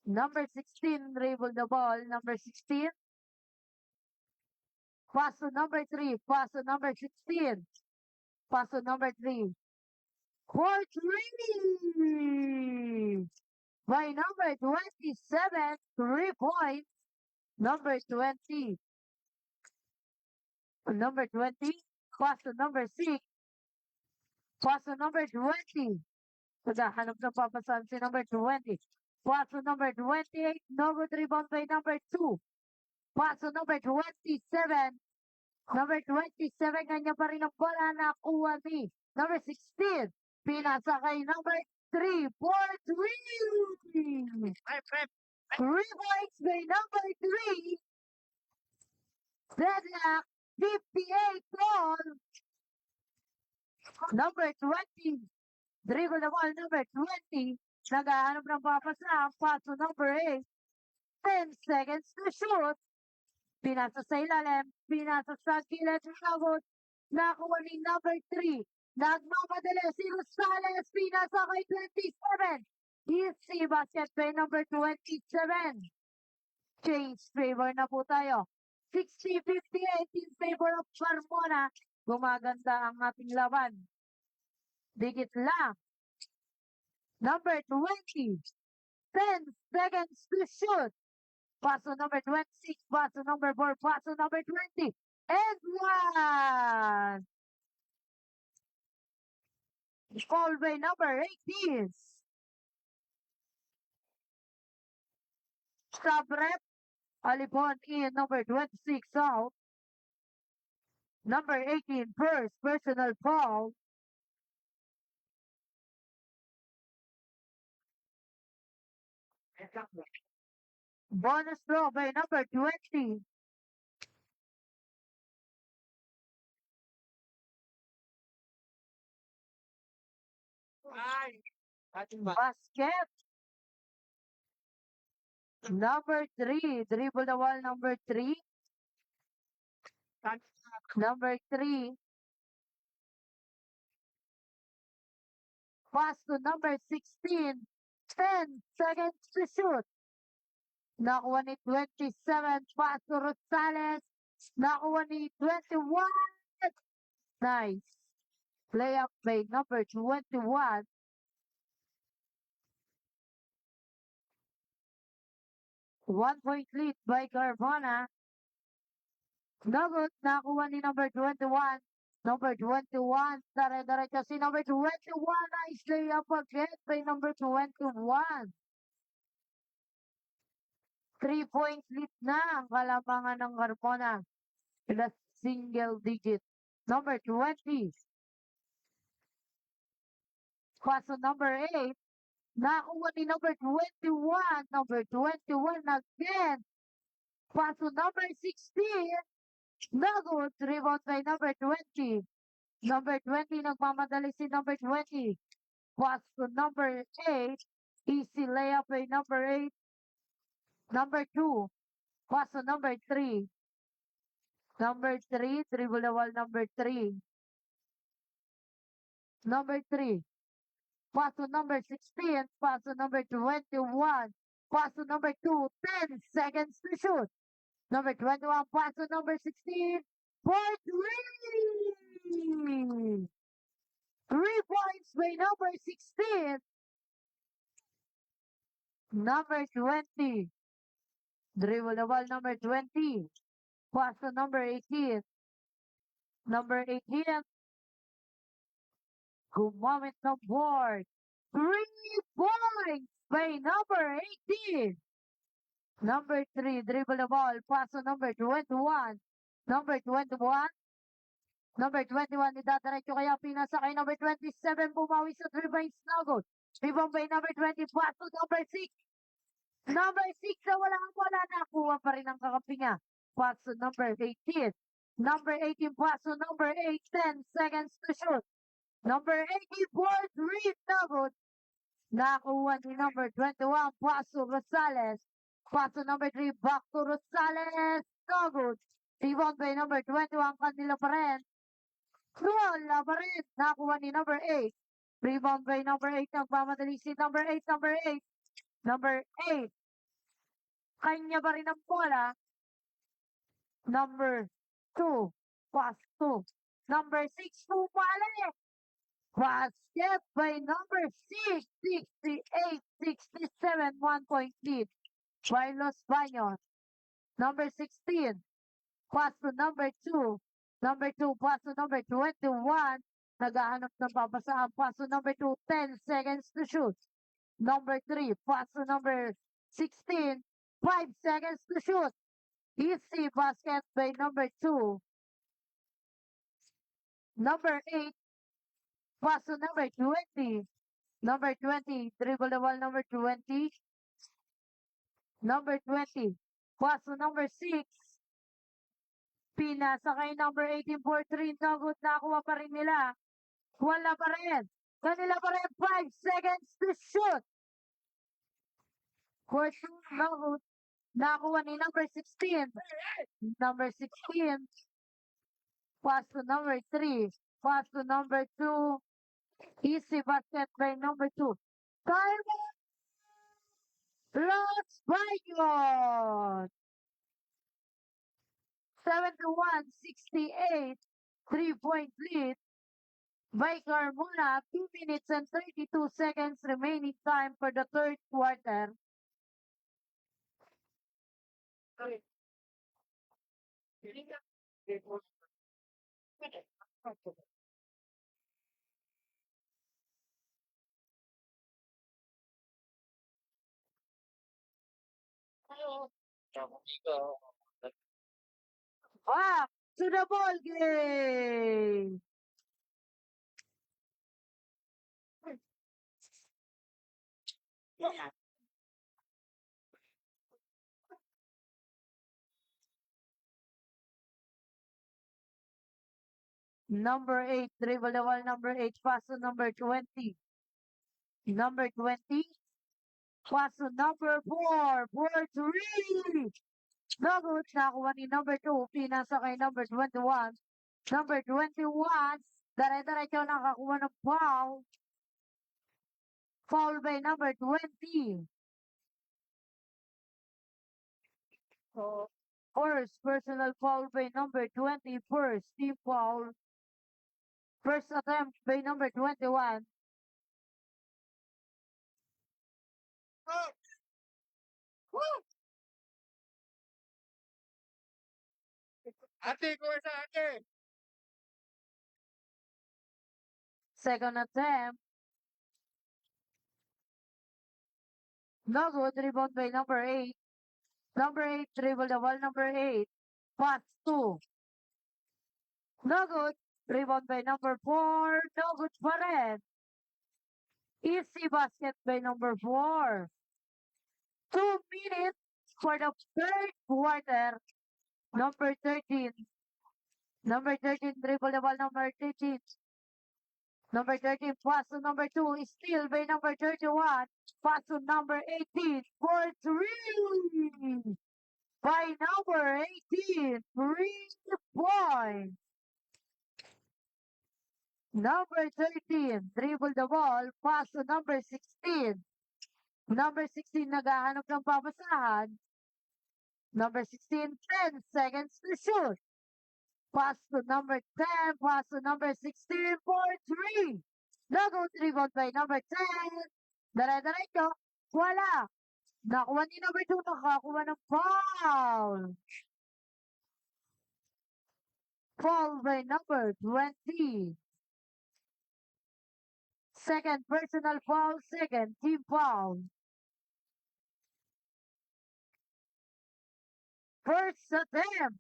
Number 16 dribble the ball. Number 16. Pass to number 3. Pass to number 16. Pass to number 3. For 3. By number 27. 3 points. Number 20. Number 20. Pass to number 6. Pass to number 20. Naghahanap ng papasan si number 20. Pass to number 28. No good rebound by number 2. Pass to number 27. Number 27, kanya pa rin ang bola na kuha ni number 16. Pinasa kay number 3 for 3. 3 points by number 3. Deadlock, 58 ball. Number 20. Dribble the ball, number 20. Naghahanap ng papasa. Pass to number 8. 10 seconds to shoot. Pinasa sa ilalim. Pinasa sa gilid. Nabot. Nakuha ni number 3. Nagmamadali si Rosales. Pinasa kay 27. Easy basket by number 27. Change favor na po tayo. 60-58 in favor of Carmona. Gumaganda ang ating laban. Dikit lang. Number 20. 10 seconds to shoot. Paso number 26. Paso number 4. Paso number 20. And one. Call by number 18. Sub-rep. Alipon in number 26 out. Number 18, first personal foul. Bonus throw by number 20. Ay! Ating ba? Basket. Number 3, dribble the wall, number 3. Number 3. Pass to number 16. 10 seconds to shoot. Nakuha ni 27. Pass to Rosales. Nakuha ni 21. Nice. Layup by number 21. One point lead by Carmona. Nagot, nakuha ni number 21. Number 21. Dare-diretso si number 21. Nice layup again by number 21. 3 points lead na ang kalamangan ng Carmona. In a single digit. Number 20. Paso number 8. Nakuha ni number 21. Number 21 again. Paso number 16. Nagot, rebound by number 20. Number 20, nagmamadali si number 20. Pass to number 8. Easy layup by number 8. Number 2. Pass to number 3. Number 3, dribble the wall, number 3. Number 3. Pass to number 16. Pass to number 21. Pass to number 2. 10 seconds to shoot. Number 21. Pass to number 16. For 3. 3 points by number 16. Number 20. Dribble the ball, number 20. Pass to number 18. Number 18. Gumamit ng board. 3 points by number 18. Number 3, dribble the ball. Pass to number 21. Number 21. Number 21, idadiretso kaya pinasa kay number 27. Bumawi sa 3 points Nagot. Rebound by number 20. Pass to number 6. Number 6 na wala. Nakuha pa rin ang kakampi niya. Pass to number 18. Number 18, pass to number 8. 10 seconds to shoot. Number 84, 3 Nagot. Nakuha ni number 21. Pass to Rosales. Pass to number 3. Back to Rosales. Nagot. Rebound by number 21. Kanila pa rin. Wala pa rin. Nakuha ni number 8. Rebound by number 8. Nagmamadali si number 8. Number 8. Number 8. Kanya pa rin ang bola. Number 2. Pass to. Number 6. Pumali. Basket by number 6. 68-67. 1 point lead. By Los Baños. Number 16. Pass to number 2. Number 2. Pass to number 21. Naghahanap ng papasaan. Pass to number 2. 10 seconds to shoot. Number 3. Pass to number 16. 5 seconds to shoot. Easy basket by number 2. Number 8. Pass to number 20. Number 20. Dribble the ball, number 20. Number 20. Pass to number 6. Pinasa kay number 18 for 3. Nagot, nakuha pa rin nila. Wala pa rin. Kanila pa rin 5 seconds to shoot. For two, no, nakuha ni number 16. Number 16. Pass to number 3. Pass to number 2. Easy basket by number 2. Time Los Bayon. 71-68. 3-point lead by Carmona. 2 minutes and 32 seconds remaining time for the third quarter. Back to the ball game. Number 8, dribble the ball. Number 8, pass to number 20. Number 20, pass to number 4. 4-3. No good. Nakuha ni number 2. Pinasa kay number 21. Number 21, dire-diretso nakakuha ng foul. Foul by number 20. First personal foul by number 20. First team foul. First attempt by number 21. Ate, kuha sa ate. Second attempt. No good. Rebound by number 8. Number 8, dribble the ball. Number 8. Pass 2. No good. Rebound by number 4. No good pa rin. Easy basket by number 4. 2 minutes for the third quarter. Number 13. Number 13, dribble the ball. Number 13. Number 13, pass to number 2. Steal by number 31. Pass to number 18. For 3. By number 18. 3-point. Number 13, dribble the ball. Pass to number 16. Number 16, naghahanap ng papasahan. Number 16, 10 seconds to shoot. Pass to number 10. Pass to number 16 for 3. Nagot rebound by number 10. Dire-diretso. Wala. Nakuha ni number 2. Nakakuha ng foul. Foul by number 20. Second personal foul. Second team foul. First attempt.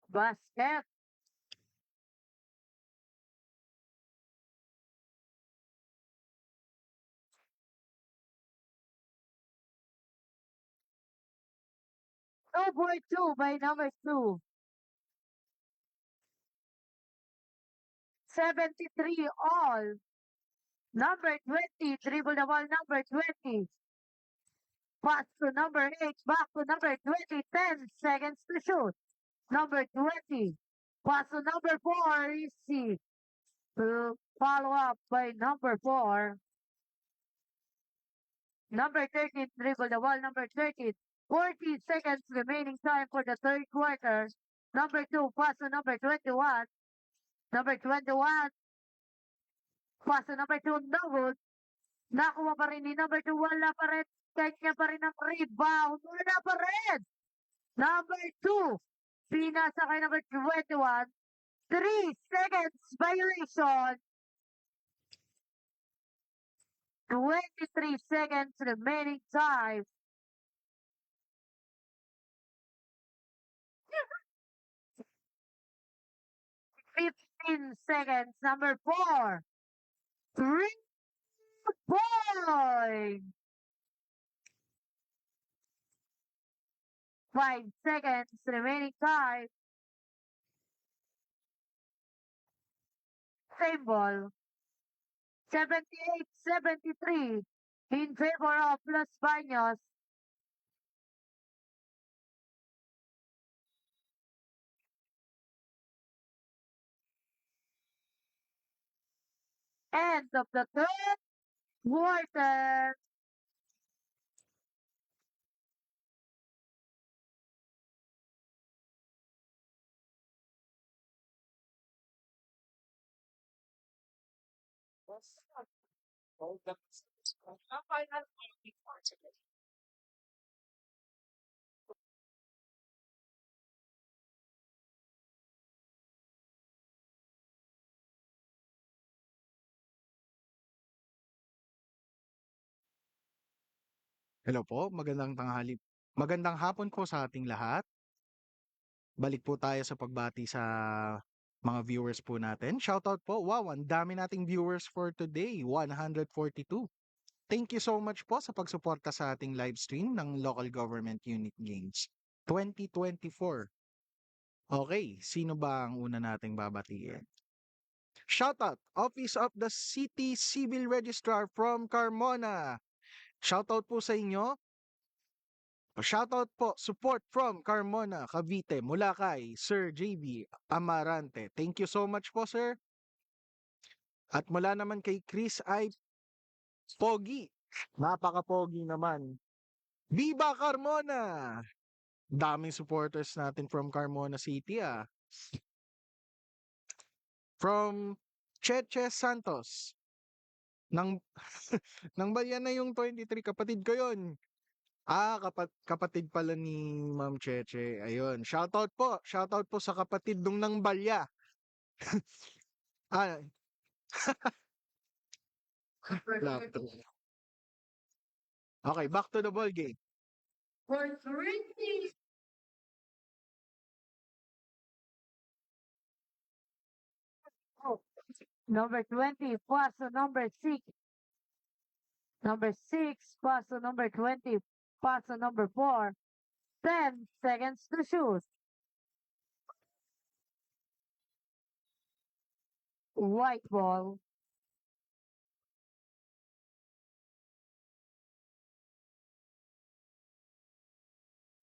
Basket. Two point two by number 2. 73 all. Number 20, dribble the ball. Number 20. Pass to number 8. Back to number 20. 10 seconds to shoot. Number 20. Pass to number 4. Easy. Follow up by number 4. Number 13, dribble the ball. Number 13. 40 seconds remaining time for the third quarter. Number 2, pass to number 21. Number 21. Pass to number 2, no good. Nakuha pa rin ni number 2. Wala pa rin. Kanya pa rin ang rebound. Wala pa rin. Number 2. Pinasa kay number 21. 3 seconds violation. 23 seconds remaining time. Fifteen seconds. Number 4. 3-point. 5 seconds remaining time. same ball. 78-73 in favor of Los Baños. End of the third quarter. Hello po, magandang tanghali. Magandang hapon po sa ating lahat. Balik po tayo sa pagbati sa mga viewers po natin. Shoutout po. Wow, ang dami nating viewers for today. 142. Thank you so much po sa pagsuporta sa ating live stream ng Local Government Unit Games 2024. Okay, sino ba ang una nating babatiin? Shoutout, Office of the City Civil Registrar from Carmona. Shoutout po sa inyo. Shoutout po, support from Carmona, Cavite, mula kay Sir JB Amarante. Thank you so much po, sir. At mula naman kay Chris I. Pogi. Napaka-pogi naman. Viva Carmona! Daming supporters natin from Carmona City, ah. From Cheche Santos. Nang nang ba yan na yung 23, kapatid ko yun. Kapatid pala ni Ma'am Cheche. Ayun. Shoutout po sa kapatid nung nang Balya. Ah, laptop. Okay, back to the ball game. For 3. Number 20, pass to number 6. Number 6, pass to number 20, pass to number 4. 10 seconds to shoot. White ball.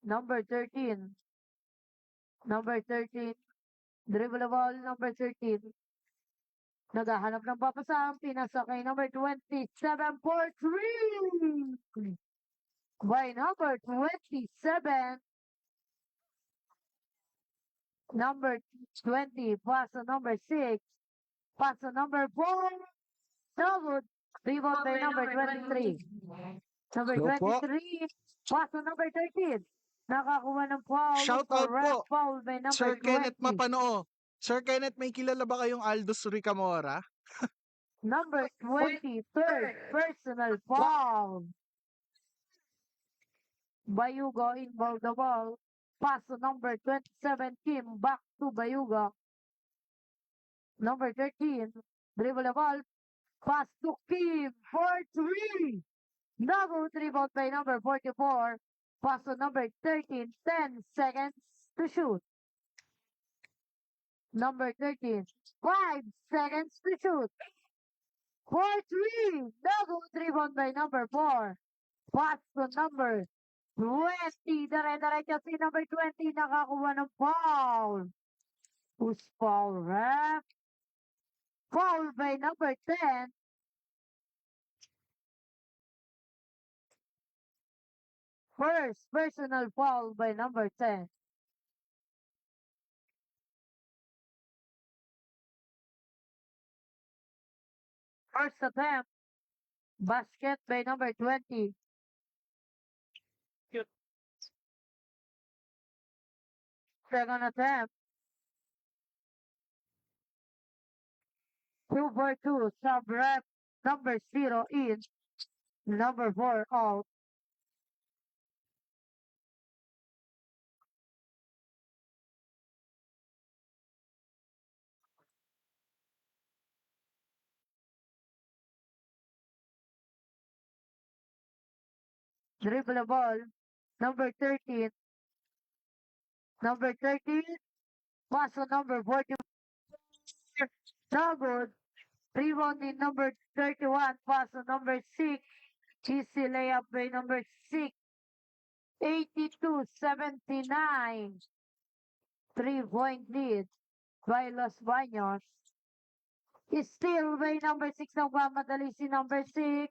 Number 13. Number 13. Dribble the ball, number 13. Naghahanap ng papasang pinasa kay number 27 for 3. By number 27. Number 20, pass to number 6. Pass to number 4. Double. Rebound by number 23. Number Hello po. 23. Pass to number 13. Nakakuha ng foul. Shoutout po, Foul by number Sir 20. Kenneth Mapanoo. Sir Kenneth, may kilala ba kayong Aldous Ricamora? Number 23rd personal foul. Bayuga involved the ball. Pass to number 27, Kim. Back to Bayuga. Number 13. Dribble the ball. Pass to Kim for 3. Double rebound by number 44. Pass to number 13. 10 seconds to shoot. Number 13. 5 seconds to shoot. For 3. Double rebound by number 4. Pass to number 20. Dire-diretso si number 20. Nakakuha ng foul. Who's foul, ref? Foul by number 10. First personal foul by number 10. First attempt. Basket by number 20. Second attempt. 2 for 2. Sub rep. Number 0 in. Number 4 out. Dribble the ball. Number 13. Number 13. Pass to number 40. No good. Rebound in number 31. Pass to number 6. Easy layup by number 6. 82-79. 3-point lead by Los Baños. Still by number 6 nagmamadali si number 6.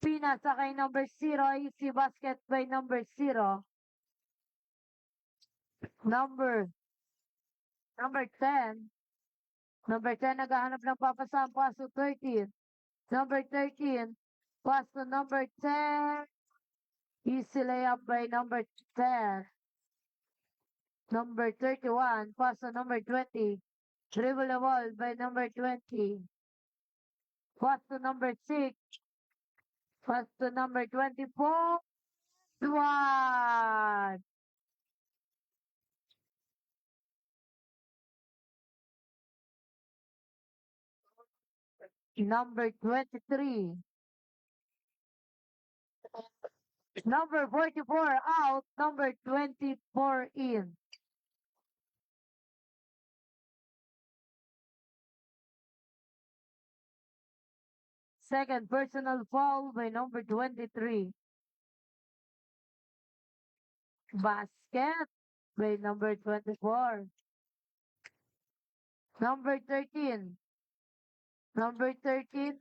Pinasa kay number 0. Easy basket by number 0. Number 10. Number 10 naghahanap ng papasang pass to 13. Number 13. Pass to number 10. Easy layup by number 10. Number 31. Pass to number 20. Dribble the ball by number 20. Pass to number 6. Pass to number 24. One. Number 23. Number 44 out. Number 24 in. Second personal foul by number 23. Basket by number 24. Number 13. Number 13.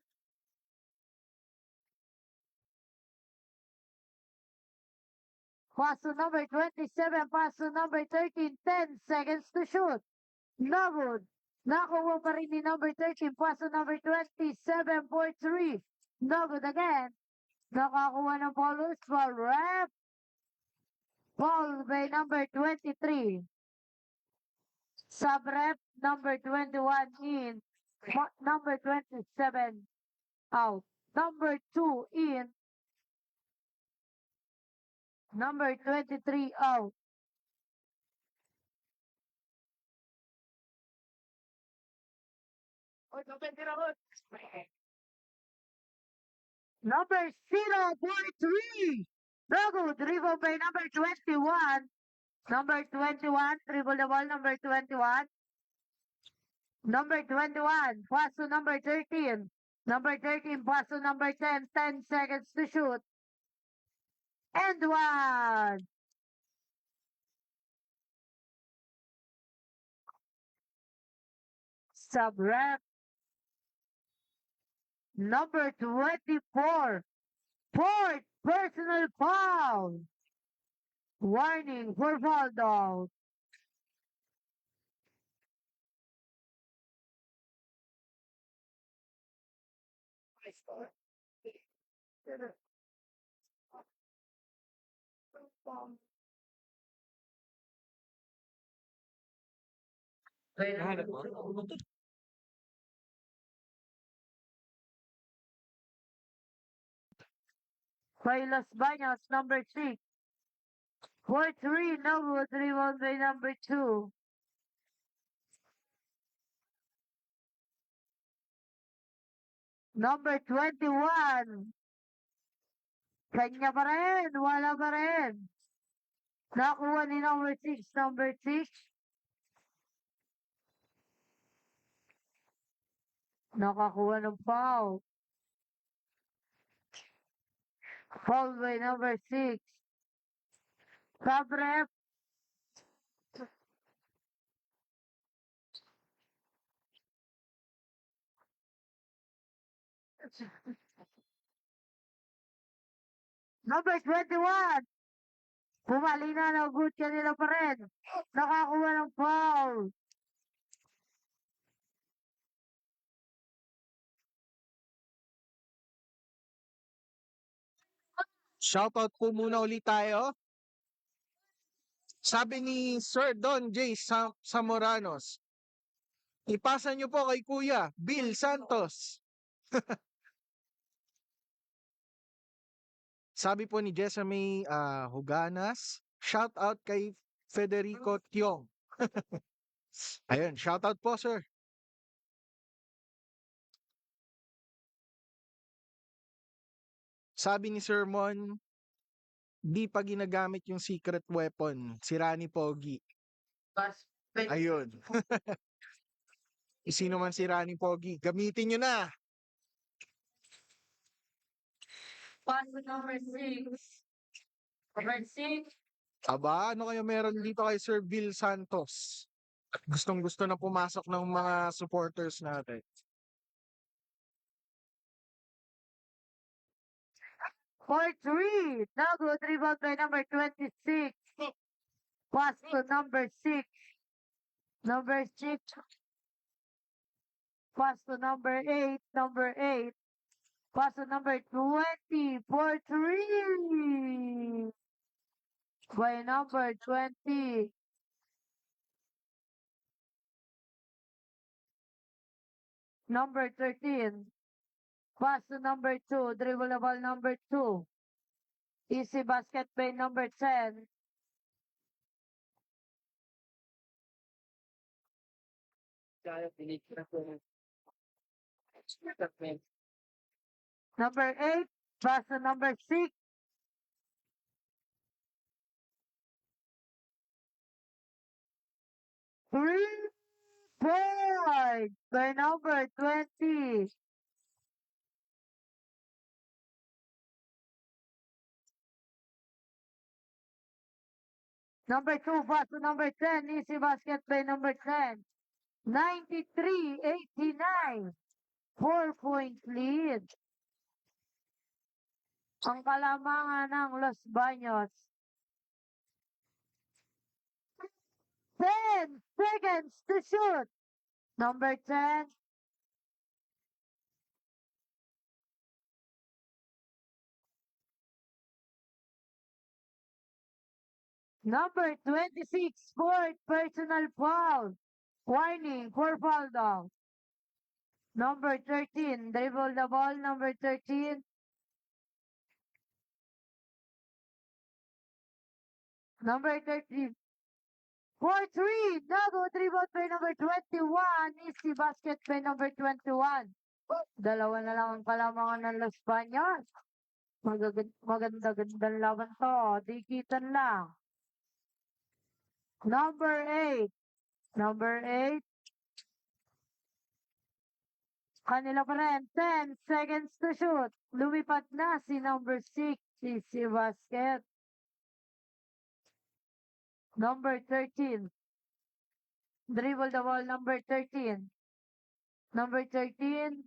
Pass to number 27. Pass to number 13. 10 seconds to shoot. No good. Nakuha pa rin ni number 13. Pass to number 27 for 3. No good again. Nakakuha ng foul. Foul rep. Foul by number 23. Sub rep number 21 in. Number 27 out. Number 2 in. Number 23 out. Number 043. No good. Dribble by number 21. Number 21. Dribble the ball. Number 21. Number 21. Pass to number 13. Number 13. Pass to number 10. 10 seconds to shoot. And one. Sub rep. Number 24. Fourth personal foul. Warning for foul down. Nahanap mo? By Los Baños, number 6. For 3, no good. Rebound by number 2. Number 21. Kanya pa rin. Wala pa rin. Nakuha ni number 6. Number 6. Nakakuha ng foul. Foul by number 6. Sub rep. Number 21. Pumali na, no good kanila pa rin. Nakakuha ng foul. Shoutout po muna ulit tayo. Sabi ni Sir Don J. Samoranos, ipasa niyo po kay Kuya Bill Santos. Sabi po ni Jessamay Huganas, shoutout kay Federico Tiong. Ayun, shoutout po sir. Sabi ni Sir Mon, di pa ginagamit yung secret weapon, si Rani Pogi. Ayun. Sino man si Running Pogi, gamitin nyo na. Pass to number 6. Number 6. Aba, ano kayo meron dito kay Sir Bill Santos? Gustong-gusto na pumasok ng mga supporters natin. For 3. Now good rebound by number 26. Pass to number 6. Number 6. Pass to number 8. Number 8. Pass to number 20. For 3. By number 20. Number 13. Pass to number 2. Dribble the ball number 2. Easy basket by number 10. Kaya pinigil na po. Number 8. Pass to number 6. Three points by number 20. Number 2 pass to number 10. Easy basket by number 10. 93-89. 4-point lead. Ang kalamangan ng Los Baños. 10 seconds to shoot. Number 10. Number 26, fourth personal foul. Warning for foul down. Number 13, dribble the ball. Number 13. Number 13. For 3, Nago dribble by number 21. Easy basket by number 21. Dalawa na lang ang kalamangan ng Los Baños. Maganda-gandang laban to. Dikitan lang. Number 8. Number 8. Kanila pa rin. 10 seconds to shoot. Lumipat na si number 6. Easy basket. Number 13. Dribble the ball. Number 13. Number 13.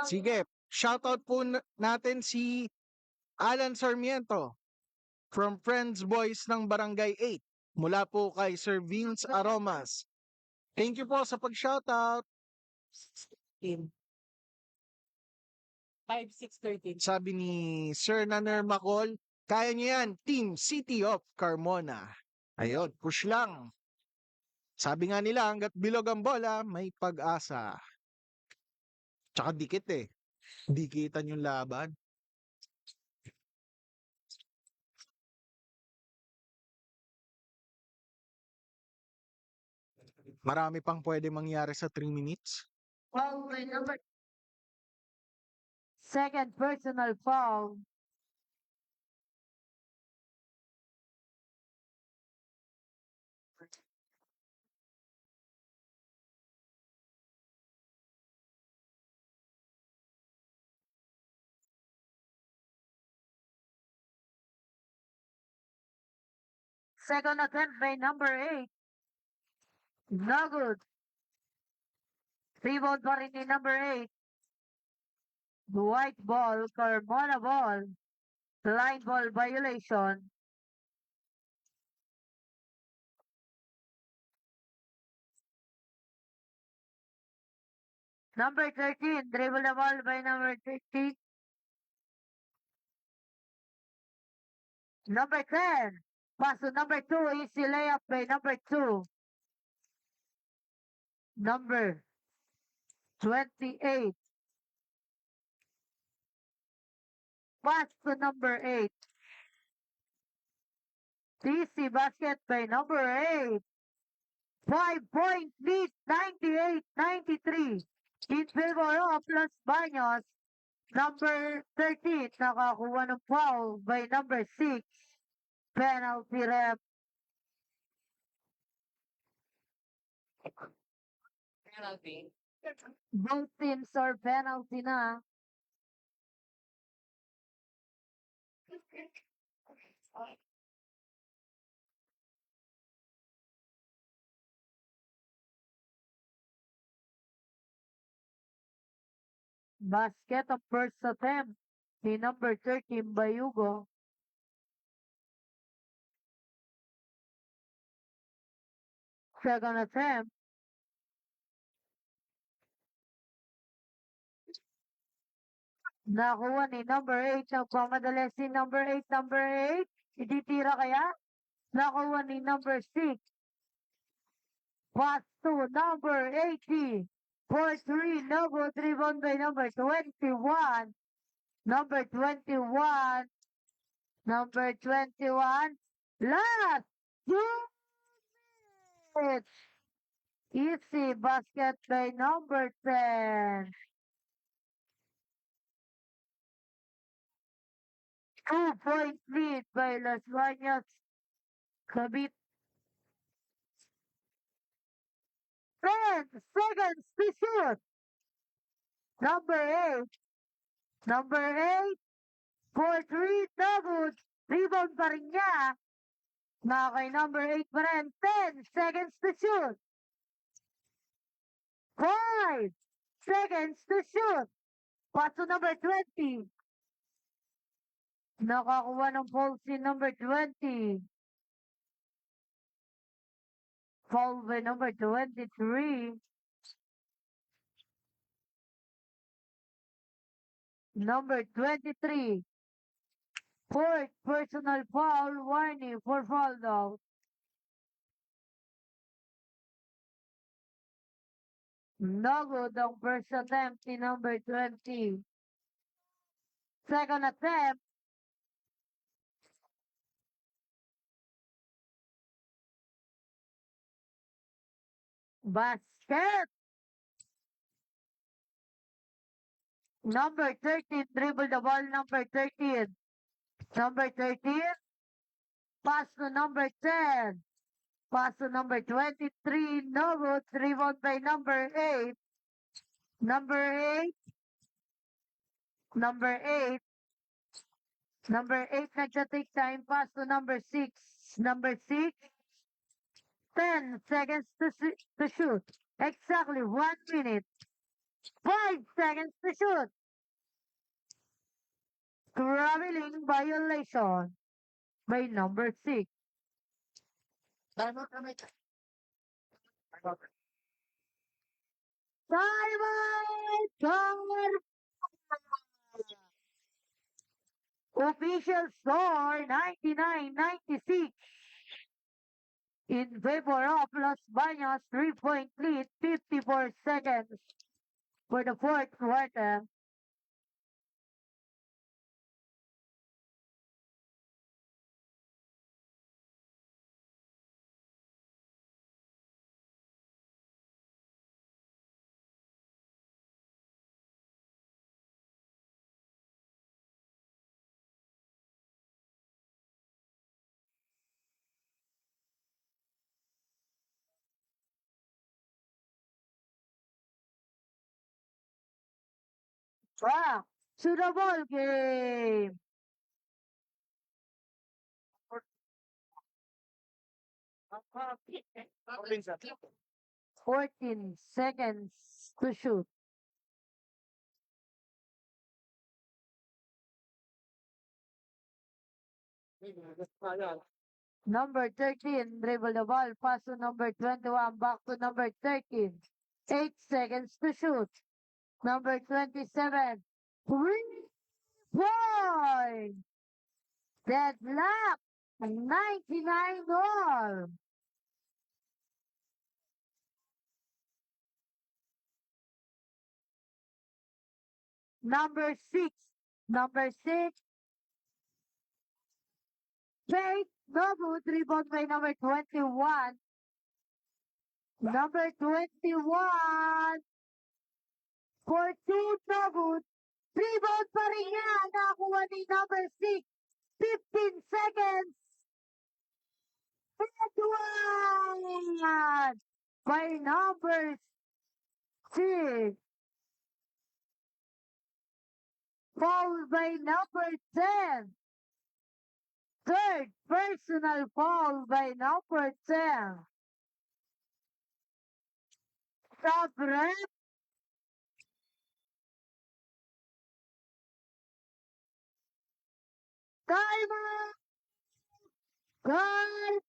Sige, shoutout po natin si Alan Sarmiento from Friends Boys ng Barangay 8 mula po kay Sir Vince Aromas. Thank you po sa pag-shoutout. 5-6-13. Sabi ni Sir Naner Macol, kaya niyo yan, Team City of Carmona. Ayun, push lang. Sabi nga nila, hanggat bilog ang bola, may pag-asa. Tsaka dikit eh. Dikitan yung laban. Marami pang pwede mangyari sa 3 minutes. Foul by number Second personal foul. Second attempt by number 8. No good. Rebound pa rin ni number 8. White ball, Carmona ball. Line ball violation. Number 13, dribble the ball by number 13. Number 10, pass to number 2, easy layup by number 2. Number 28. Pass to number 8. Easy basket by number 8. 5-point lead, 98-93. In favor of Los Baños. Number 13, nakakuha ng foul by number 6. Penalty ref. Penalty. Both teams are penalty na. Basket of first attempt ni number 13 Bayugo. Second attempt. Nakuha ni number 8. Nagpamadali si number 8. Number 8. Ititira kaya? Nakuha ni number 6. Pass to number 80. For 3. No good. Rebound by number 21. Number 21. Number 21. Last 2 minutes. Easy basket by number 10. 2-point lead by Las Bañas Cavite. 10 seconds to shoot. Number 8. Number 8. For 3. Double. Rebound pa rin niya. Na kay number 8 pa rin. 10 seconds to shoot. 5 seconds to shoot. Pass to number 20. Nakakuha ng foul si number 20. Foul by number 23. Number 23. Fourth personal foul, warning for foul out. No good ang first attempt ni number 20. Second attempt. Basket. Number 13, dribble the ball, number 13. Number 13, pass to number 10. Pass to number 23, no good, rebound by number 8. Number 8. Number 8. Number 8, nagta-take time, pass to number 6. Number 6, 10 seconds to shoot. Exactly 1 minute. 5 seconds to shoot. Traveling violation by number 6. Timeout! Official score 99-96 in favor of Las Bañas. 3-point lead, 54 seconds for the fourth quarter. Back to the ball game. 14 seconds to shoot. Number 13, dribble the ball, pass to number 21, back to number 13. 8 seconds to shoot. Number 27, 3-point. Deadlock, 99 all. Number 6, fake, no good, rebound by number 21. Number 21, for 2, no good. Rebound pa rin niya, nakuha ni number 6. 15 seconds one by number 6, followed by number 10. Third personal foul by number 10. Top ref. Timer. Gol.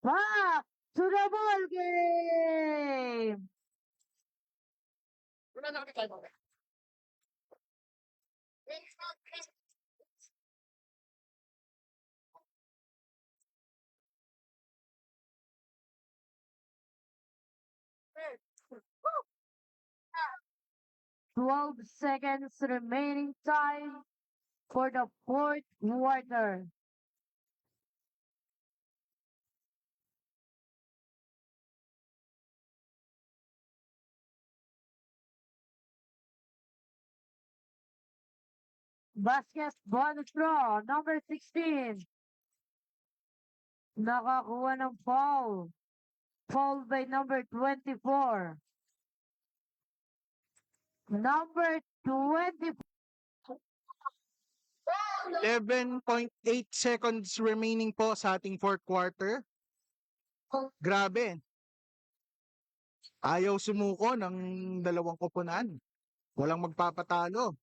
Back to the ball game. Wala na kami tayo. 12 seconds remaining time for the fourth quarter. Basketball throw, number 16. Nakakuha ng foul. Foul by number 24. Number 24. 11.8 seconds remaining po sa ating fourth quarter. Grabe. Ayaw sumuko ng dalawang koponan. Walang magpapatalo.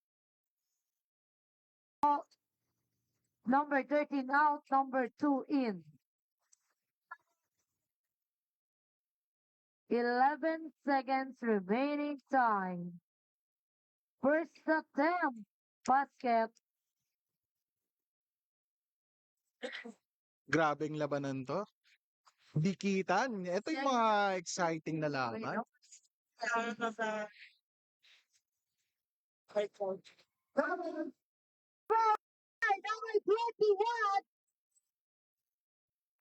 Number 13 out, number 2 in. 11 seconds remaining time. First attempt, basket. Grabeng labanan to. Dikitan. Ito yung mga exciting na laban. Number 21.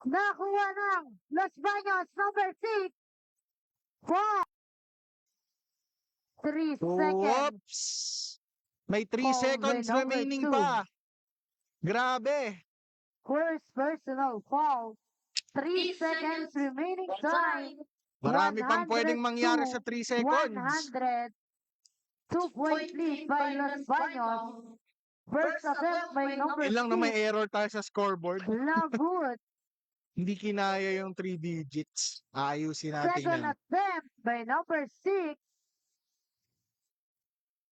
Nakuha ng Los Baños, number 6. 3 seconds. Oops! May 3 Foul by seconds number remaining 2. pa. Grabe. First personal foul. 3 seconds remaining time. Marami pang pwedeng mangyari sa 3 seconds. 100. 2-point lead by Los Baños. First attempt by number Ilang na may 6. error tayo sa scoreboard. Labut. Hindi kinaya yung 3 digits. Ayusin natin Second yan. attempt by number 6.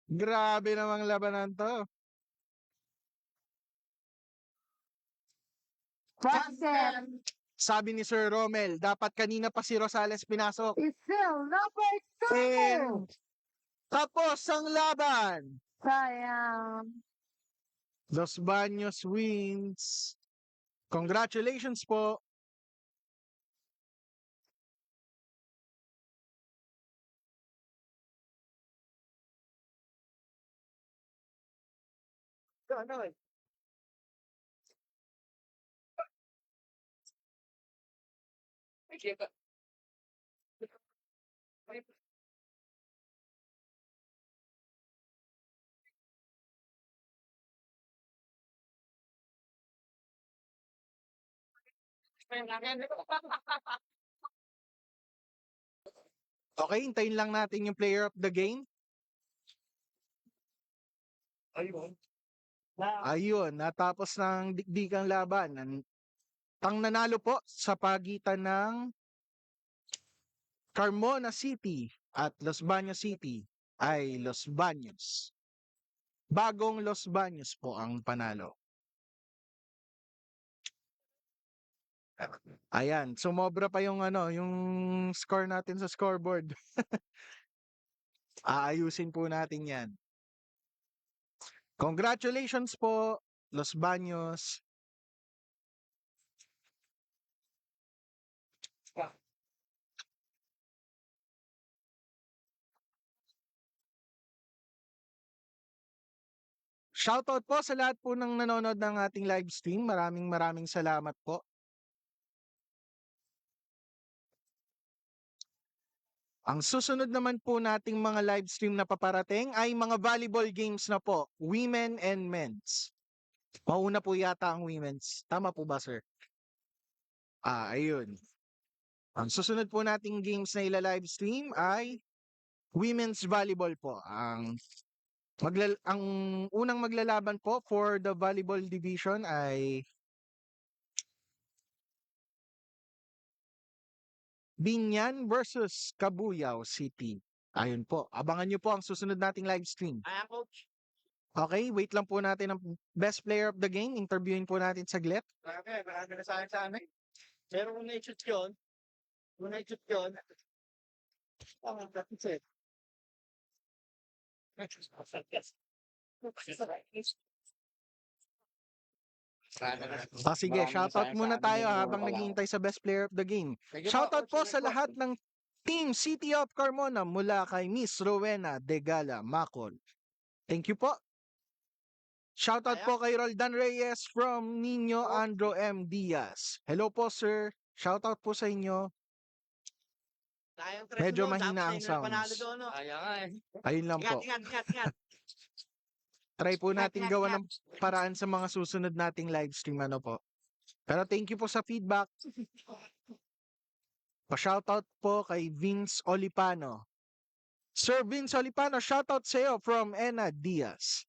Grabe namang labanan to. Basket Sabi ni Sir Romel, dapat kanina pa si Rosales pinasok. is still number 2. And tapos ang laban. Sayang. Los Baños wins. Congratulations po. Ano eh? Okay, hintayin lang natin yung player of the game. Ayun. Ayun, natapos ng dikdikang laban. Ang nanalo po sa pagitan ng Carmona City at Los Baños City ay Los Baños. Bagong Los Baños po ang panalo. Ayan, sumobra pa yung yung score natin sa scoreboard. Aayusin po natin yan. Congratulations po, Los Baños. Shoutout po sa lahat po ng nanonood ng ating live stream. Maraming salamat po. Ang susunod naman po nating mga live stream na paparating ay mga volleyball games na po, women and men's. Mauna po yata ang women's. Tama po ba, sir? Ayun. Ang susunod po nating games na ila-live stream ay women's volleyball po. Ang unang maglalaban po for the volleyball division ay Binyan versus Cabuyao City. Ayun po. Abangan nyo po ang susunod nating live stream. Ayan, coach. Okay, wait lang po natin ang best player of the game. Interviewin po natin saglit. Marami na sa akin sa amin. Pero kung na-shoot yun, tama, that's it. Sige, shoutout muna tayo habang naghihintay sa best player of the game. Shoutout po sa lahat ng Team City of Carmona mula kay Miss Rowena Degala Macol. Thank you po. Shoutout po kay Roldan Reyes from Nino Andro M. Diaz. Hello po, sir. Shoutout po sa inyo. Medyo mahina ang sounds. Ayun lang po. Ingat. Try po natin gawa ng paraan sa mga susunod nating live stream, ano po. Pero thank you po sa feedback. Pa-shoutout po kay Vince Olipano. Sir Vince Olipano, shoutout sa iyo from Ena Diaz.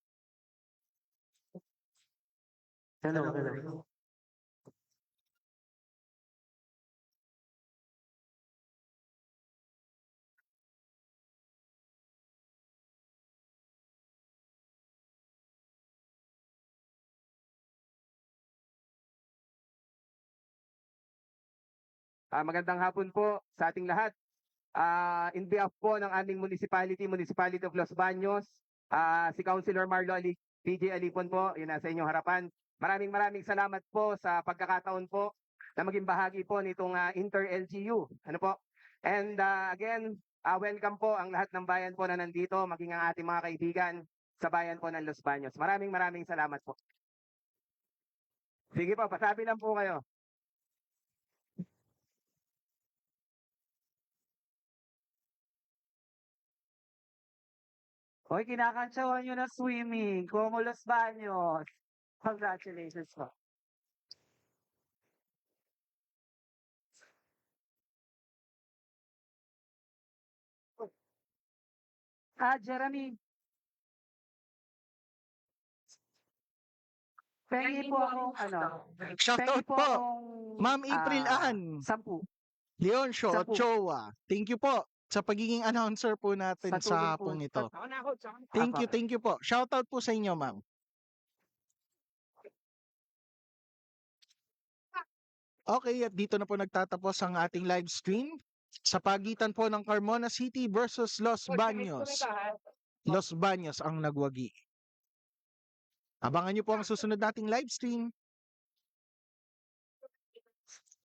Hello. Magandang hapon po sa ating lahat. In behalf po ng aming Municipality of Los Baños, si Councilor Marlo PJ Alipon po, yun nasa inyong harapan. Maraming salamat po sa pagkakataon po na maging bahagi po nitong inter-LGU. Ano po? And again, welcome po ang lahat ng bayan po na nandito, maging ang ating mga kaibigan sa bayan po ng Los Baños. Maraming salamat po. Sige po, pasabi lang po kayo. Hoy, kinakantsawan nyo na swimming. Como Los Baños. Congratulations po. Jeremy. Pengi po akong Shoutout po, Ma'am April Ann, 10. Leoncio Sampu. Ochoa. Thank you po sa pagiging announcer po natin Sa sa tuloy po. hapong ito. Ako na, coach. Thank you po. Shoutout po sa inyo, ma'am. Okay, at dito na po nagtatapos ang ating live stream sa pagitan po ng Carmona City versus Los Baños. Los Baños ang nagwagi. Abangan niyo po ang susunod nating live stream.